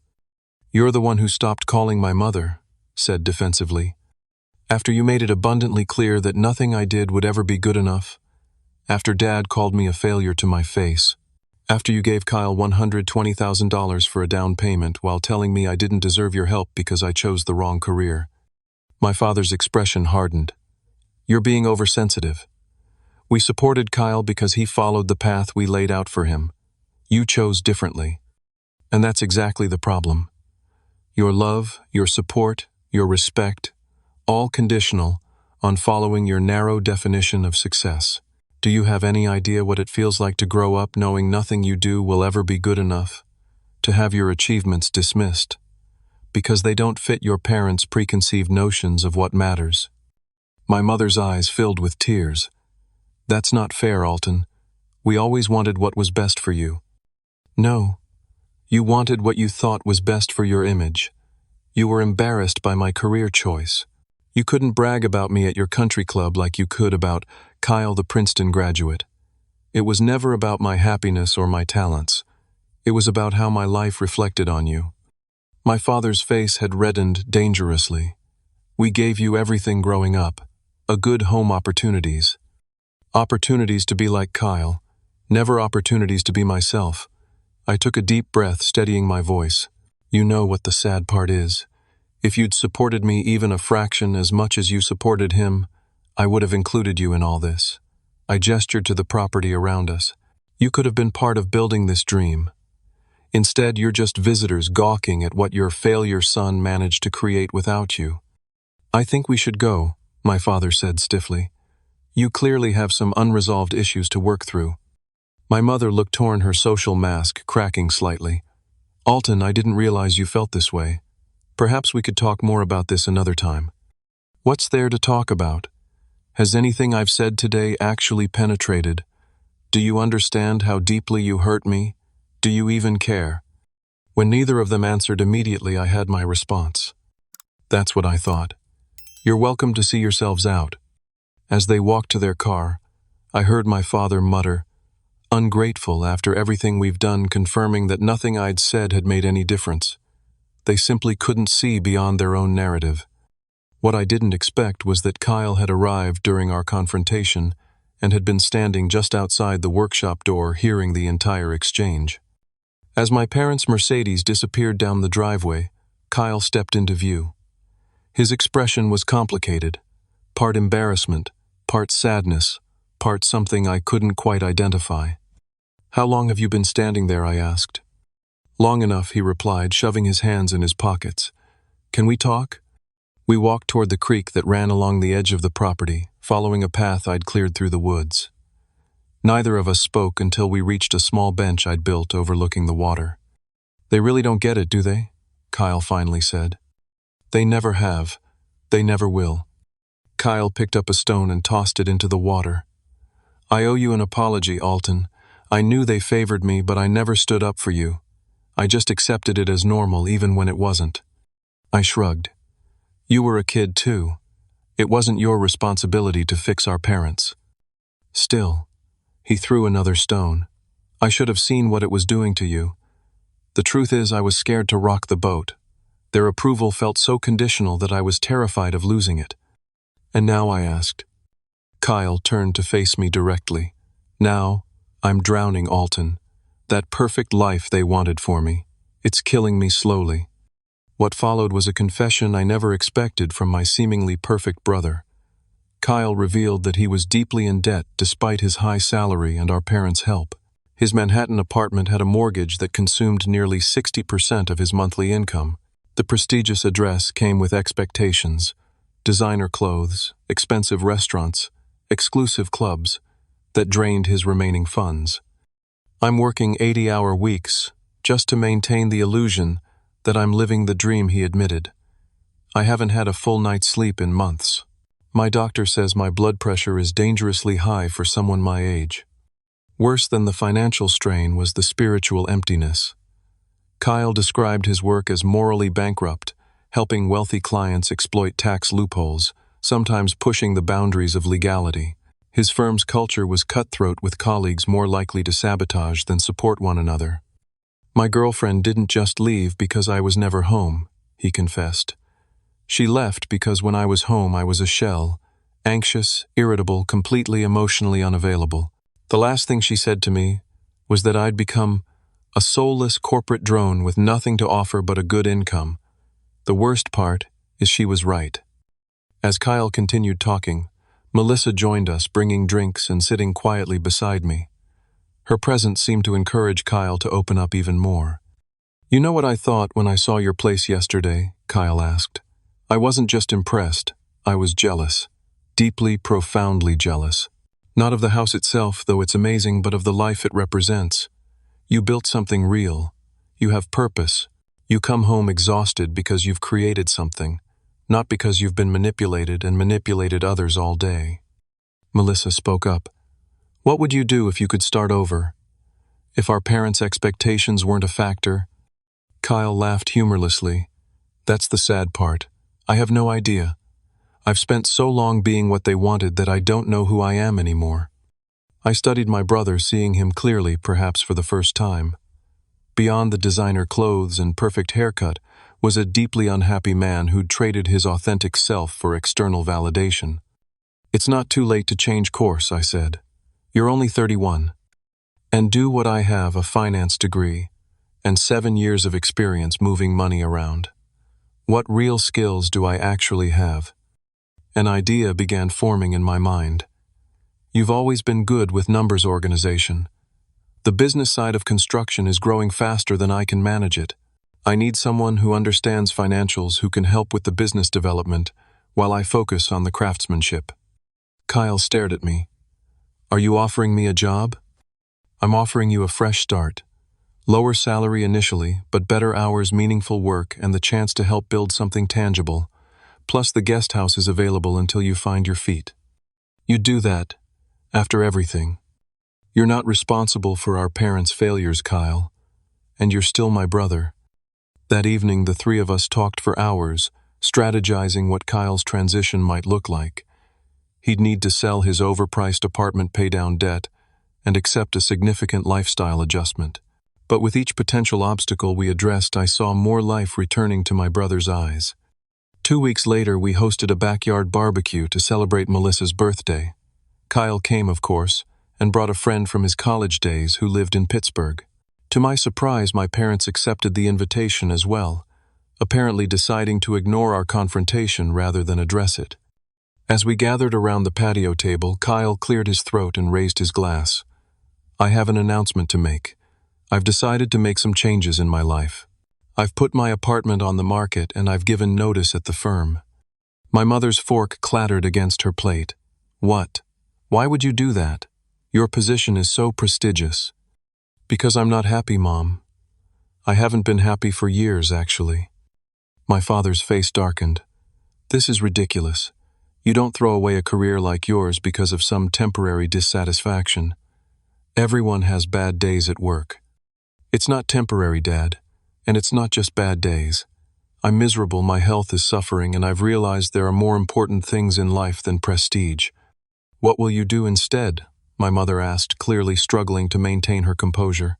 A: "You're the one who stopped calling my mother," said defensively. "After you made it abundantly clear that nothing I did would ever be good enough. After Dad called me a failure to my face. After you gave Kyle $120,000 for a down payment while telling me I didn't deserve your help because I chose the wrong career." My father's expression hardened. "You're being oversensitive. We supported Kyle because he followed the path we laid out for him. You chose differently. And that's exactly the problem. Your love, your support, your respect, all conditional on following your narrow definition of success. Do you have any idea what it feels like to grow up knowing nothing you do will ever be good enough? To have your achievements dismissed because they don't fit your parents' preconceived notions of what matters?" My mother's eyes filled with tears. "That's not fair, Alton. We always wanted what was best for you." "No. You wanted what you thought was best for your image. You were embarrassed by my career choice. You couldn't brag about me at your country club like you could about Kyle the Princeton graduate. It was never about my happiness or my talents. It was about how my life reflected on you." My father's face had reddened dangerously. "We gave you everything growing up. A good home, opportunities. Opportunities to be like Kyle. Never opportunities to be myself." I took a deep breath, steadying my voice. "You know what the sad part is. If you'd supported me even a fraction as much as you supported him, I would have included you in all this." I gestured to the property around us. "You could have been part of building this dream. Instead, you're just visitors gawking at what your failure son managed to create without you." "I think we should go," my father said stiffly. "You clearly have some unresolved issues to work through." My mother looked torn, her social mask cracking slightly. Alton, I didn't realize you felt this way. Perhaps we could talk more about this another time. What's there to talk about? Has anything I've said today actually penetrated? Do you understand how deeply you hurt me? Do you even care? When neither of them answered immediately, I had my response. That's what I thought. You're welcome to see yourselves out. As they walked to their car, I heard my father mutter, ungrateful after everything we've done, confirming that nothing I'd said had made any difference. They simply couldn't see beyond their own narrative. What I didn't expect was that Kyle had arrived during our confrontation and had been standing just outside the workshop door, hearing the entire exchange. As my parents' Mercedes disappeared down the driveway, Kyle stepped into view. His expression was complicated, part embarrassment, part sadness, part something I couldn't quite identify. How long have you been standing there? I asked. Long enough, he replied, shoving his hands in his pockets. Can we talk? We walked toward the creek that ran along the edge of the property, following a path I'd cleared through the woods. Neither of us spoke until we reached a small bench I'd built overlooking the water. They really don't get it, do they? Kyle finally said. They never have. They never will. Kyle picked up a stone and tossed it into the water. I owe you an apology, Alton. I knew they favored me, but I never stood up for you. I just accepted it as normal even when it wasn't. I shrugged. You were a kid too. It wasn't your responsibility to fix our parents. Still, he threw another stone. I should have seen what it was doing to you. The truth is, I was scared to rock the boat. Their approval felt so conditional that I was terrified of losing it. And now, I asked. Kyle turned to face me directly. Now, I'm drowning, Alton. That perfect life they wanted for me. It's killing me slowly. What followed was a confession I never expected from my seemingly perfect brother. Kyle revealed that he was deeply in debt despite his high salary and our parents' help. His Manhattan apartment had a mortgage that consumed nearly 60% of his monthly income. The prestigious address came with expectations, designer clothes, expensive restaurants, exclusive clubs, that drained his remaining funds. I'm working 80-hour weeks just to maintain the illusion that I'm living the dream, he admitted. I haven't had a full night's sleep in months. My doctor says my blood pressure is dangerously high for someone my age. Worse than the financial strain was the spiritual emptiness. Kyle described his work as morally bankrupt, helping wealthy clients exploit tax loopholes, sometimes pushing the boundaries of legality. His firm's culture was cutthroat, with colleagues more likely to sabotage than support one another. My girlfriend didn't just leave because I was never home, he confessed. She left because when I was home I was a shell, anxious, irritable, completely emotionally unavailable. The last thing she said to me was that I'd become a soulless corporate drone with nothing to offer but a good income. The worst part is she was right. As Kyle continued talking, Melissa joined us, bringing drinks and sitting quietly beside me. Her presence seemed to encourage Kyle to open up even more. You know what I thought when I saw your place yesterday? Kyle asked. I wasn't just impressed, I was jealous. Deeply, profoundly jealous. Not of the house itself, though it's amazing, but of the life it represents. You built something real. You have purpose. You come home exhausted because you've created something, not because you've been manipulated and manipulated others all day. Melissa spoke up. What would you do if you could start over? If our parents' expectations weren't a factor? Kyle laughed humorlessly. That's the sad part. I have no idea. I've spent so long being what they wanted that I don't know who I am anymore. I studied my brother, seeing him clearly, perhaps for the first time. Beyond the designer clothes and perfect haircut was a deeply unhappy man who'd traded his authentic self for external validation. It's not too late to change course, I said. You're only 31. And do what I have: a finance degree and 7 years of experience moving money around. What real skills do I actually have? An idea began forming in my mind. You've always been good with numbers organization. The business side of construction is growing faster than I can manage it. I need someone who understands financials, who can help with the business development, while I focus on the craftsmanship. Kyle stared at me. Are you offering me a job? I'm offering you a fresh start. Lower salary initially, but better hours, meaningful work, and the chance to help build something tangible. Plus the guest house is available until you find your feet. You'd do that, after everything. You're not responsible for our parents' failures, Kyle. And you're still my brother. That evening, the three of us talked for hours, strategizing what Kyle's transition might look like. He'd need to sell his overpriced apartment, pay down debt, and accept a significant lifestyle adjustment. But with each potential obstacle we addressed, I saw more life returning to my brother's eyes. 2 weeks later, we hosted a backyard barbecue to celebrate Melissa's birthday. Kyle came, of course, and brought a friend from his college days who lived in Pittsburgh. To my surprise, my parents accepted the invitation as well, apparently deciding to ignore our confrontation rather than address it. As we gathered around the patio table, Kyle cleared his throat and raised his glass. I have an announcement to make. I've decided to make some changes in my life. I've put my apartment on the market and I've given notice at the firm. My mother's fork clattered against her plate. What? Why would you do that? Your position is so prestigious. Because I'm not happy, Mom. I haven't been happy for years, actually. My father's face darkened. This is ridiculous. You don't throw away a career like yours because of some temporary dissatisfaction. Everyone has bad days at work. It's not temporary, Dad, and it's not just bad days. I'm miserable, my health is suffering, and I've realized there are more important things in life than prestige. What will you do instead? My mother asked, clearly struggling to maintain her composure.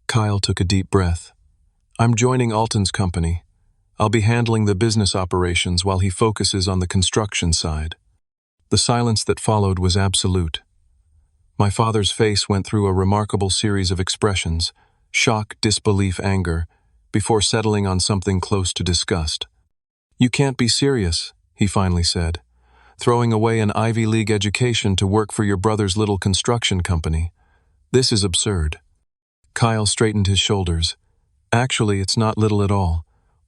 A: Kyle took a deep breath. I'm joining Alton's company. I'll be handling the business operations while he focuses on the construction side. The silence that followed was absolute. My father's face went through a remarkable series of expressions: shock, disbelief, anger, before settling on something close to disgust. You can't be serious, he finally said. Throwing away an Ivy League education to work for your brother's little construction company. This is absurd. Kyle straightened his shoulders. Actually, it's not little at all.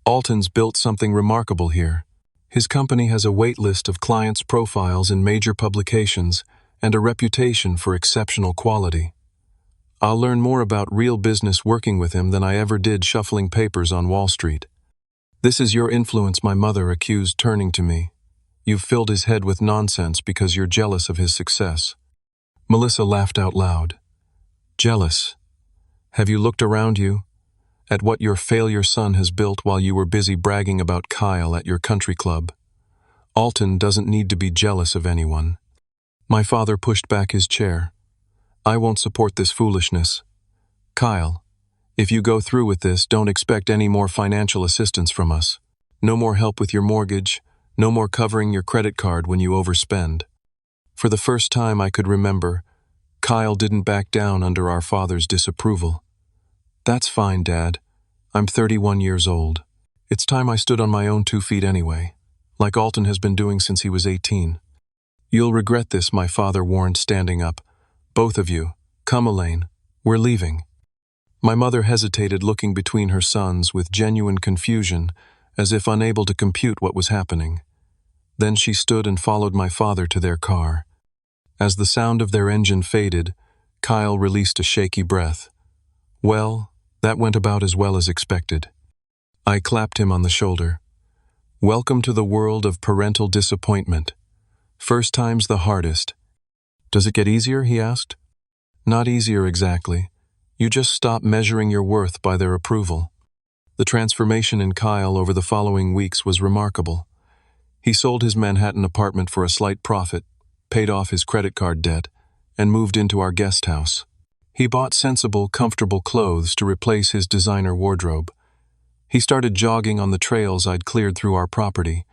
A: Alton's built something remarkable here. His company has a wait list of clients' profiles in major publications and a reputation for exceptional quality. I'll learn more about real business working with him than I ever did shuffling papers on Wall Street. This is your influence, my mother accused, turning to me. You've filled his head with nonsense because you're jealous of his success. Melissa laughed out loud. Jealous? Have you looked around you? At what your failure son has built while you were busy bragging about Kyle at your country club? Alton doesn't need to be jealous of anyone. My father pushed back his chair. I won't support this foolishness. Kyle, if you go through with this, don't expect any more financial assistance from us. No more help with your mortgage, no more covering your credit card when you overspend. For the first time I could remember, Kyle didn't back down under our father's disapproval. That's fine, Dad. I'm 31 years old. It's time I stood on my own 2 feet anyway, like Alton has been doing since he was 18. You'll regret this, my father warned, standing up. Both of you. Come, Elaine. We're leaving. My mother hesitated, looking between her sons with genuine confusion, as if unable to compute what was happening. Then she stood and followed my father to their car. As the sound of their engine faded, Kyle released a shaky breath. Well, that went about as well as expected. I clapped him on the shoulder. Welcome to the world of parental disappointment. First time's the hardest. Does it get easier? He asked. Not easier exactly. You just stop measuring your worth by their approval. The transformation in Kyle over the following weeks was remarkable. He sold his Manhattan apartment for a slight profit, paid off his credit card debt, and moved into our guest house. He bought sensible, comfortable clothes to replace his designer wardrobe. He started jogging on the trails I'd cleared through our property.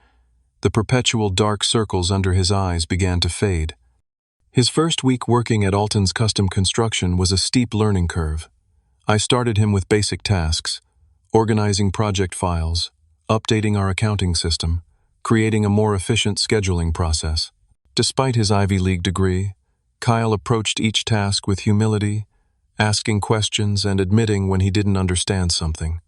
A: The perpetual dark circles under his eyes began to fade. His first week working at Alton's custom construction was a steep learning curve. I started him with basic tasks: organizing project files, updating our accounting system, creating a more efficient scheduling process. Despite his Ivy League degree, Kyle approached each task with humility, asking questions and admitting when he didn't understand something.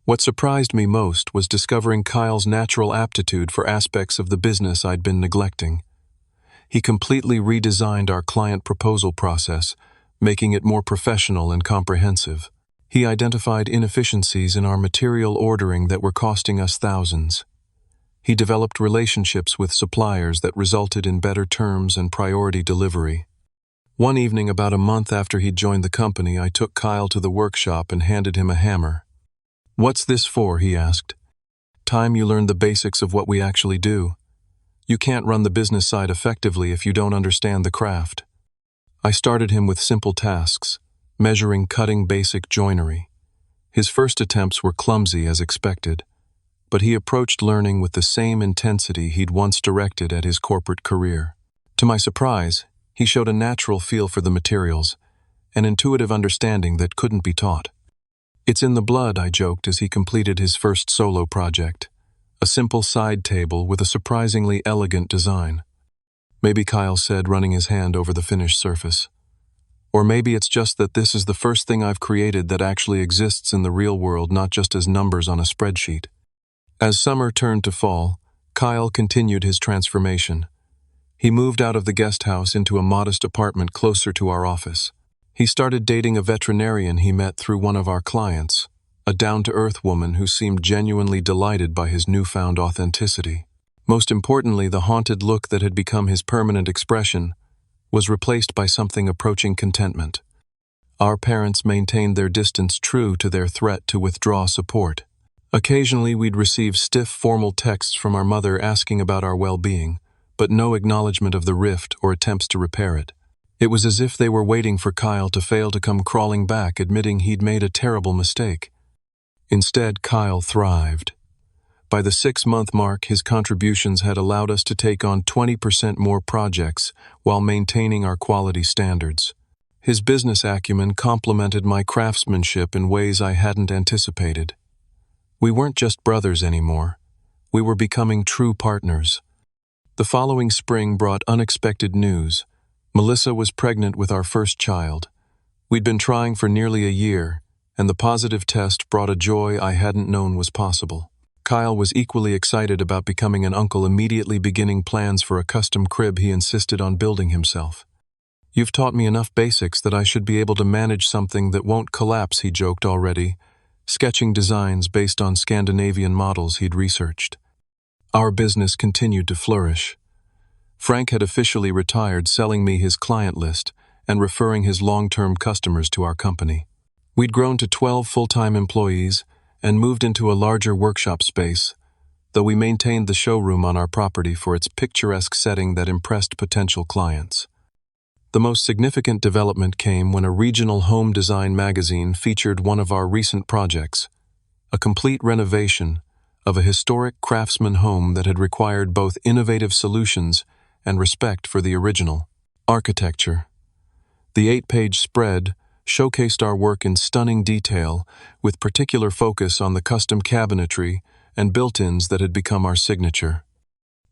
A: What surprised me most was discovering Kyle's natural aptitude for aspects of the business I'd been neglecting. He completely redesigned our client proposal process, making it more professional and comprehensive. He identified inefficiencies in our material ordering that were costing us thousands. He developed relationships with suppliers that resulted in better terms and priority delivery. One evening, about a month after he'd joined the company, I took Kyle to the workshop and handed him a hammer. "What's this for?" he asked. "Time you learn the basics of what we actually do. You can't run the business side effectively if you don't understand the craft." I started him with simple tasks, measuring cutting basic joinery. His first attempts were clumsy as expected, but he approached learning with the same intensity he'd once directed at his corporate career. To my surprise, he showed a natural feel for the materials, an intuitive understanding that couldn't be taught. "It's in the blood," I joked as he completed his first solo project, a simple side table with a surprisingly elegant design. "Maybe," Kyle said, running his hand over the finished surface. "Or maybe it's just that this is the first thing I've created that actually exists in the real world, not just as numbers on a spreadsheet." As summer turned to fall, Kyle continued his transformation. He moved out of the guest house into a modest apartment closer to our office. He started dating a veterinarian he met through one of our clients, a down-to-earth woman who seemed genuinely delighted by his newfound authenticity. Most importantly, the haunted look that had become his permanent expression was replaced by something approaching contentment. Our parents maintained their distance, true to their threat to withdraw support. Occasionally, we'd receive stiff, formal texts from our mother asking about our well-being, but no acknowledgement of the rift or attempts to repair it. It was as if they were waiting for Kyle to fail to come crawling back, admitting he'd made a terrible mistake. Instead, Kyle thrived. By the 6-month mark, his contributions had allowed us to take on 20% more projects while maintaining our quality standards. His business acumen complemented my craftsmanship in ways I hadn't anticipated. We weren't just brothers anymore. We were becoming true partners. The following spring brought unexpected news. Melissa was pregnant with our first child. We'd been trying for nearly a year, and the positive test brought a joy I hadn't known was possible. Kyle was equally excited about becoming an uncle, immediately beginning plans for a custom crib he insisted on building himself. "You've taught me enough basics that I should be able to manage something that won't collapse," he joked already, sketching designs based on Scandinavian models he'd researched. Our business continued to flourish. Frank had officially retired, selling me his client list and referring his long-term customers to our company. We'd grown to 12 full-time employees and moved into a larger workshop space, though we maintained the showroom on our property for its picturesque setting that impressed potential clients. The most significant development came when a regional home design magazine featured one of our recent projects, a complete renovation of a historic craftsman home that had required both innovative solutions and respect for the original architecture. The 8-page spread showcased our work in stunning detail, with particular focus on the custom cabinetry and built-ins that had become our signature.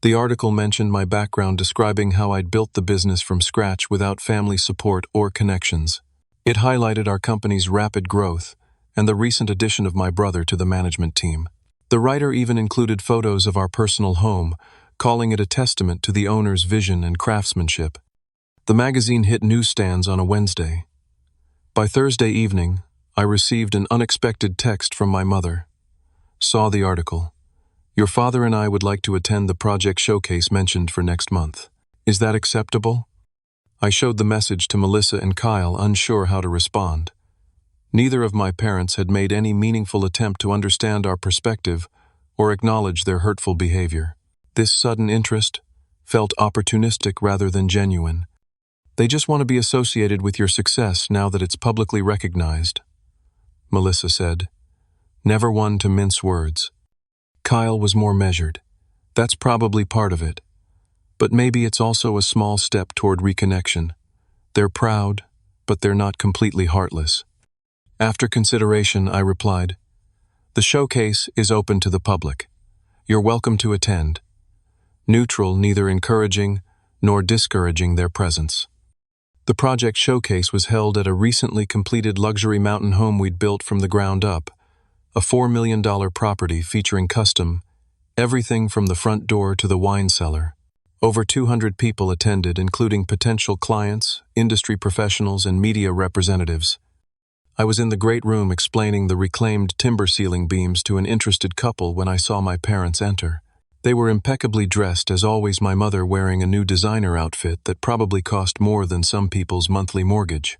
A: The article mentioned my background, describing how I'd built the business from scratch without family support or connections. It highlighted our company's rapid growth and the recent addition of my brother to the management team. The writer even included photos of our personal home, calling it a testament to the owner's vision and craftsmanship. The magazine hit newsstands on a Wednesday. By Thursday evening, I received an unexpected text from my mother. "Saw the article. Your father and I would like to attend the project showcase mentioned for next month. Is that acceptable?" I showed the message to Melissa and Kyle, unsure how to respond. Neither of my parents had made any meaningful attempt to understand our perspective or acknowledge their hurtful behavior. This sudden interest felt opportunistic rather than genuine. "They just want to be associated with your success now that it's publicly recognized," Melissa said, never one to mince words. Kyle was more measured. "That's probably part of it. But maybe it's also a small step toward reconnection. They're proud, but they're not completely heartless." After consideration, I replied, "The showcase is open to the public. You're welcome to attend." Neutral, neither encouraging nor discouraging their presence. The project showcase was held at a recently completed luxury mountain home we'd built from the ground up, a $4 million property featuring custom everything from the front door to the wine cellar. Over 200 people attended, including potential clients, industry professionals, and media representatives. I was in the great room explaining the reclaimed timber ceiling beams to an interested couple when I saw my parents enter. They were impeccably dressed, as always, my mother wearing a new designer outfit that probably cost more than some people's monthly mortgage.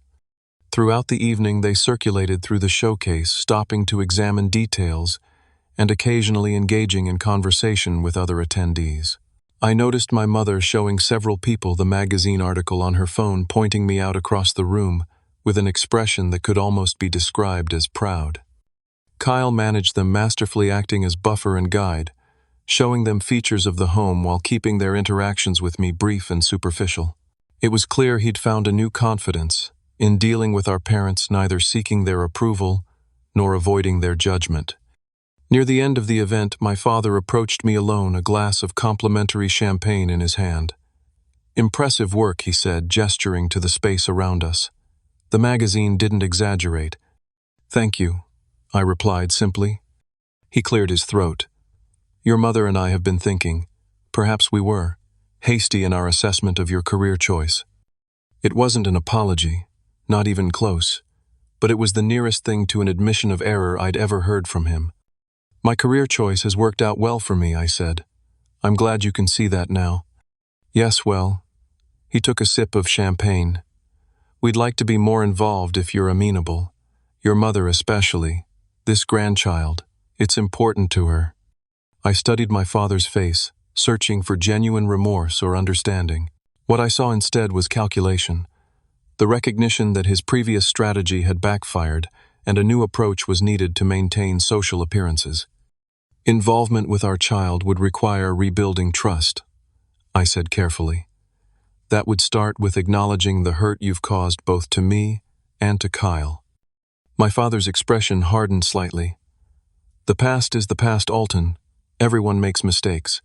A: Throughout the evening, they circulated through the showcase, stopping to examine details and occasionally engaging in conversation with other attendees. I noticed my mother showing several people the magazine article on her phone, pointing me out across the room with an expression that could almost be described as proud. Kyle managed them masterfully, acting as buffer and guide, showing them features of the home while keeping their interactions with me brief and superficial. It was clear he'd found a new confidence in dealing with our parents, neither seeking their approval nor avoiding their judgment. Near the end of the event, my father approached me alone, a glass of complimentary champagne in his hand. "Impressive work," he said, gesturing to the space around us. "The magazine didn't exaggerate." "Thank you," I replied simply. He cleared his throat. "Your mother and I have been thinking, perhaps we were, hasty in our assessment of your career choice." It wasn't an apology, not even close, but it was the nearest thing to an admission of error I'd ever heard from him. "My career choice has worked out well for me," I said. "I'm glad you can see that now." "Yes, well." He took a sip of champagne. "We'd like to be more involved if you're amenable. Your mother especially. This grandchild. It's important to her." I studied my father's face, searching for genuine remorse or understanding. What I saw instead was calculation. The recognition that his previous strategy had backfired and a new approach was needed to maintain social appearances. "Involvement with our child would require rebuilding trust," I said carefully. "That would start with acknowledging the hurt you've caused both to me and to Kyle." My father's expression hardened slightly. "The past is the past, Alton. Everyone makes mistakes.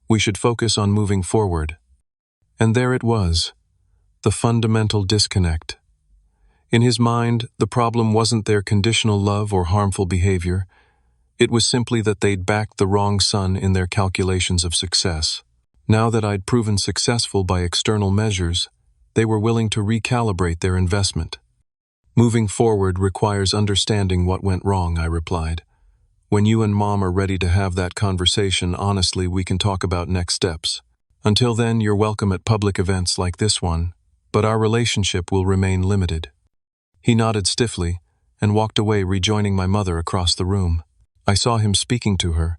A: We should focus on moving forward." And there it was, the fundamental disconnect. In his mind, the problem wasn't their conditional love or harmful behavior. It was simply that they'd backed the wrong son in their calculations of success. Now that I'd proven successful by external measures, they were willing to recalibrate their investment. "Moving forward requires understanding what went wrong," I replied. "When you and Mom are ready to have that conversation honestly, we can talk about next steps. Until then, you're welcome at public events like this one, but our relationship will remain limited." He nodded stiffly and walked away, rejoining my mother across the room. I saw him speaking to her,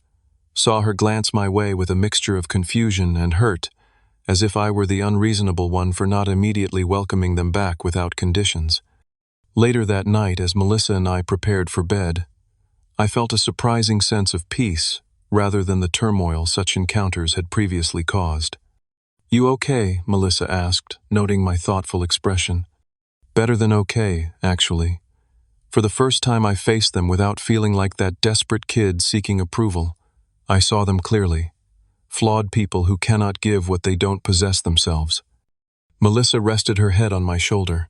A: saw her glance my way with a mixture of confusion and hurt, as if I were the unreasonable one for not immediately welcoming them back without conditions. Later that night, as Melissa and I prepared for bed, I felt a surprising sense of peace rather than the turmoil such encounters had previously caused. "You okay?" Melissa asked, noting my thoughtful expression. "Better than okay, actually." For the first time, I faced them without feeling like that desperate kid seeking approval. I saw them clearly. Flawed people who cannot give what they don't possess themselves. Melissa rested her head on my shoulder.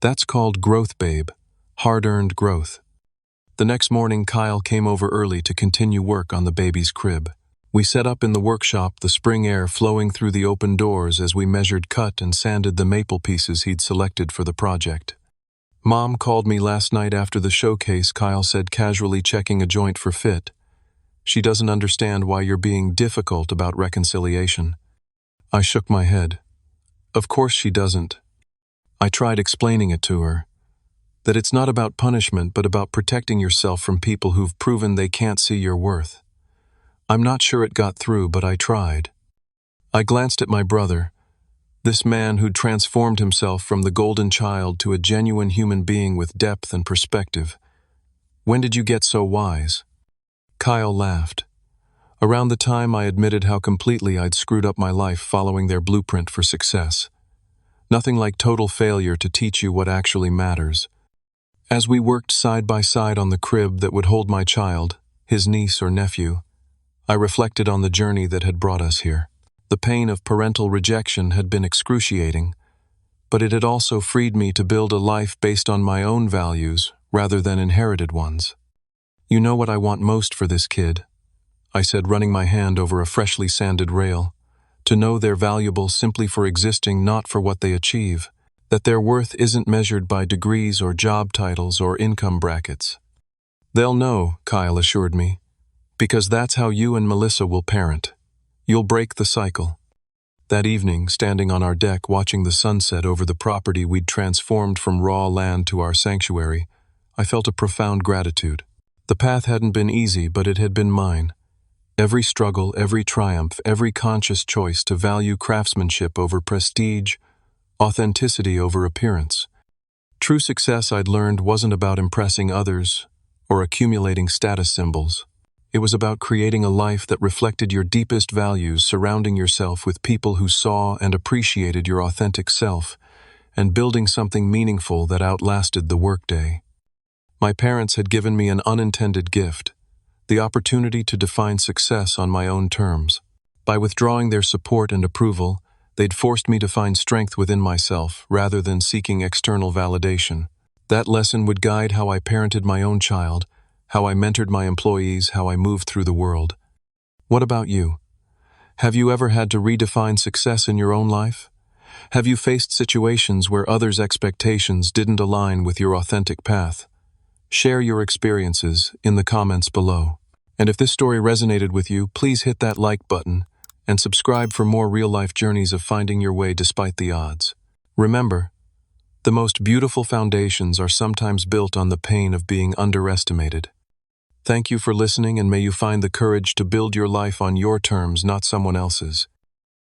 A: "That's called growth, babe. Hard-earned growth." The next morning, Kyle came over early to continue work on the baby's crib. We set up in the workshop, the spring air flowing through the open doors as we measured, cut, and sanded the maple pieces he'd selected for the project. "Mom called me last night after the showcase," Kyle said, casually checking a joint for fit. "She doesn't understand why you're being difficult about reconciliation." I shook my head. "Of course she doesn't." I tried explaining it to her. That it's not about punishment, but about protecting yourself from people who've proven they can't see your worth. I'm not sure it got through, but I tried. I glanced at my brother, this man who'd transformed himself from the golden child to a genuine human being with depth and perspective. "When did you get so wise?" Kyle laughed. "Around the time I admitted how completely I'd screwed up my life following their blueprint for success. Nothing like total failure to teach you what actually matters." As we worked side by side on the crib that would hold my child, his niece or nephew, I reflected on the journey that had brought us here. The pain of parental rejection had been excruciating, but it had also freed me to build a life based on my own values rather than inherited ones. "You know what I want most for this kid," I said, running my hand over a freshly sanded rail. to know they're valuable simply for existing, not for what they achieve, that their worth isn't measured by degrees or job titles or income brackets. They'll know, Kyle assured me, because that's how you and Melissa will parent. You'll break the cycle. That evening, standing on our deck watching the sunset over the property we'd transformed from raw land to our sanctuary, I felt a profound gratitude. The path hadn't been easy, but it had been mine. Every struggle, every triumph, every conscious choice to value craftsmanship over prestige, authenticity over appearance. True success, I'd learned, wasn't about impressing others or accumulating status symbols. It was about creating a life that reflected your deepest values, surrounding yourself with people who saw and appreciated your authentic self, and building something meaningful that outlasted the workday. My parents had given me an unintended gift, the opportunity to define success on my own terms. By withdrawing their support and approval, they'd forced me to find strength within myself rather than seeking external validation. That lesson would guide how I parented my own child, how I mentored my employees, how I moved through the world. What about you? Have you ever had to redefine success in your own life? Have you faced situations where others' expectations didn't align with your authentic path? Share your experiences in the comments below. And if this story resonated with you, please hit that like button and subscribe for more real-life journeys of finding your way despite the odds. Remember, the most beautiful foundations are sometimes built on the pain of being underestimated. Thank you for listening, and may you find the courage to build your life on your terms, not someone else's.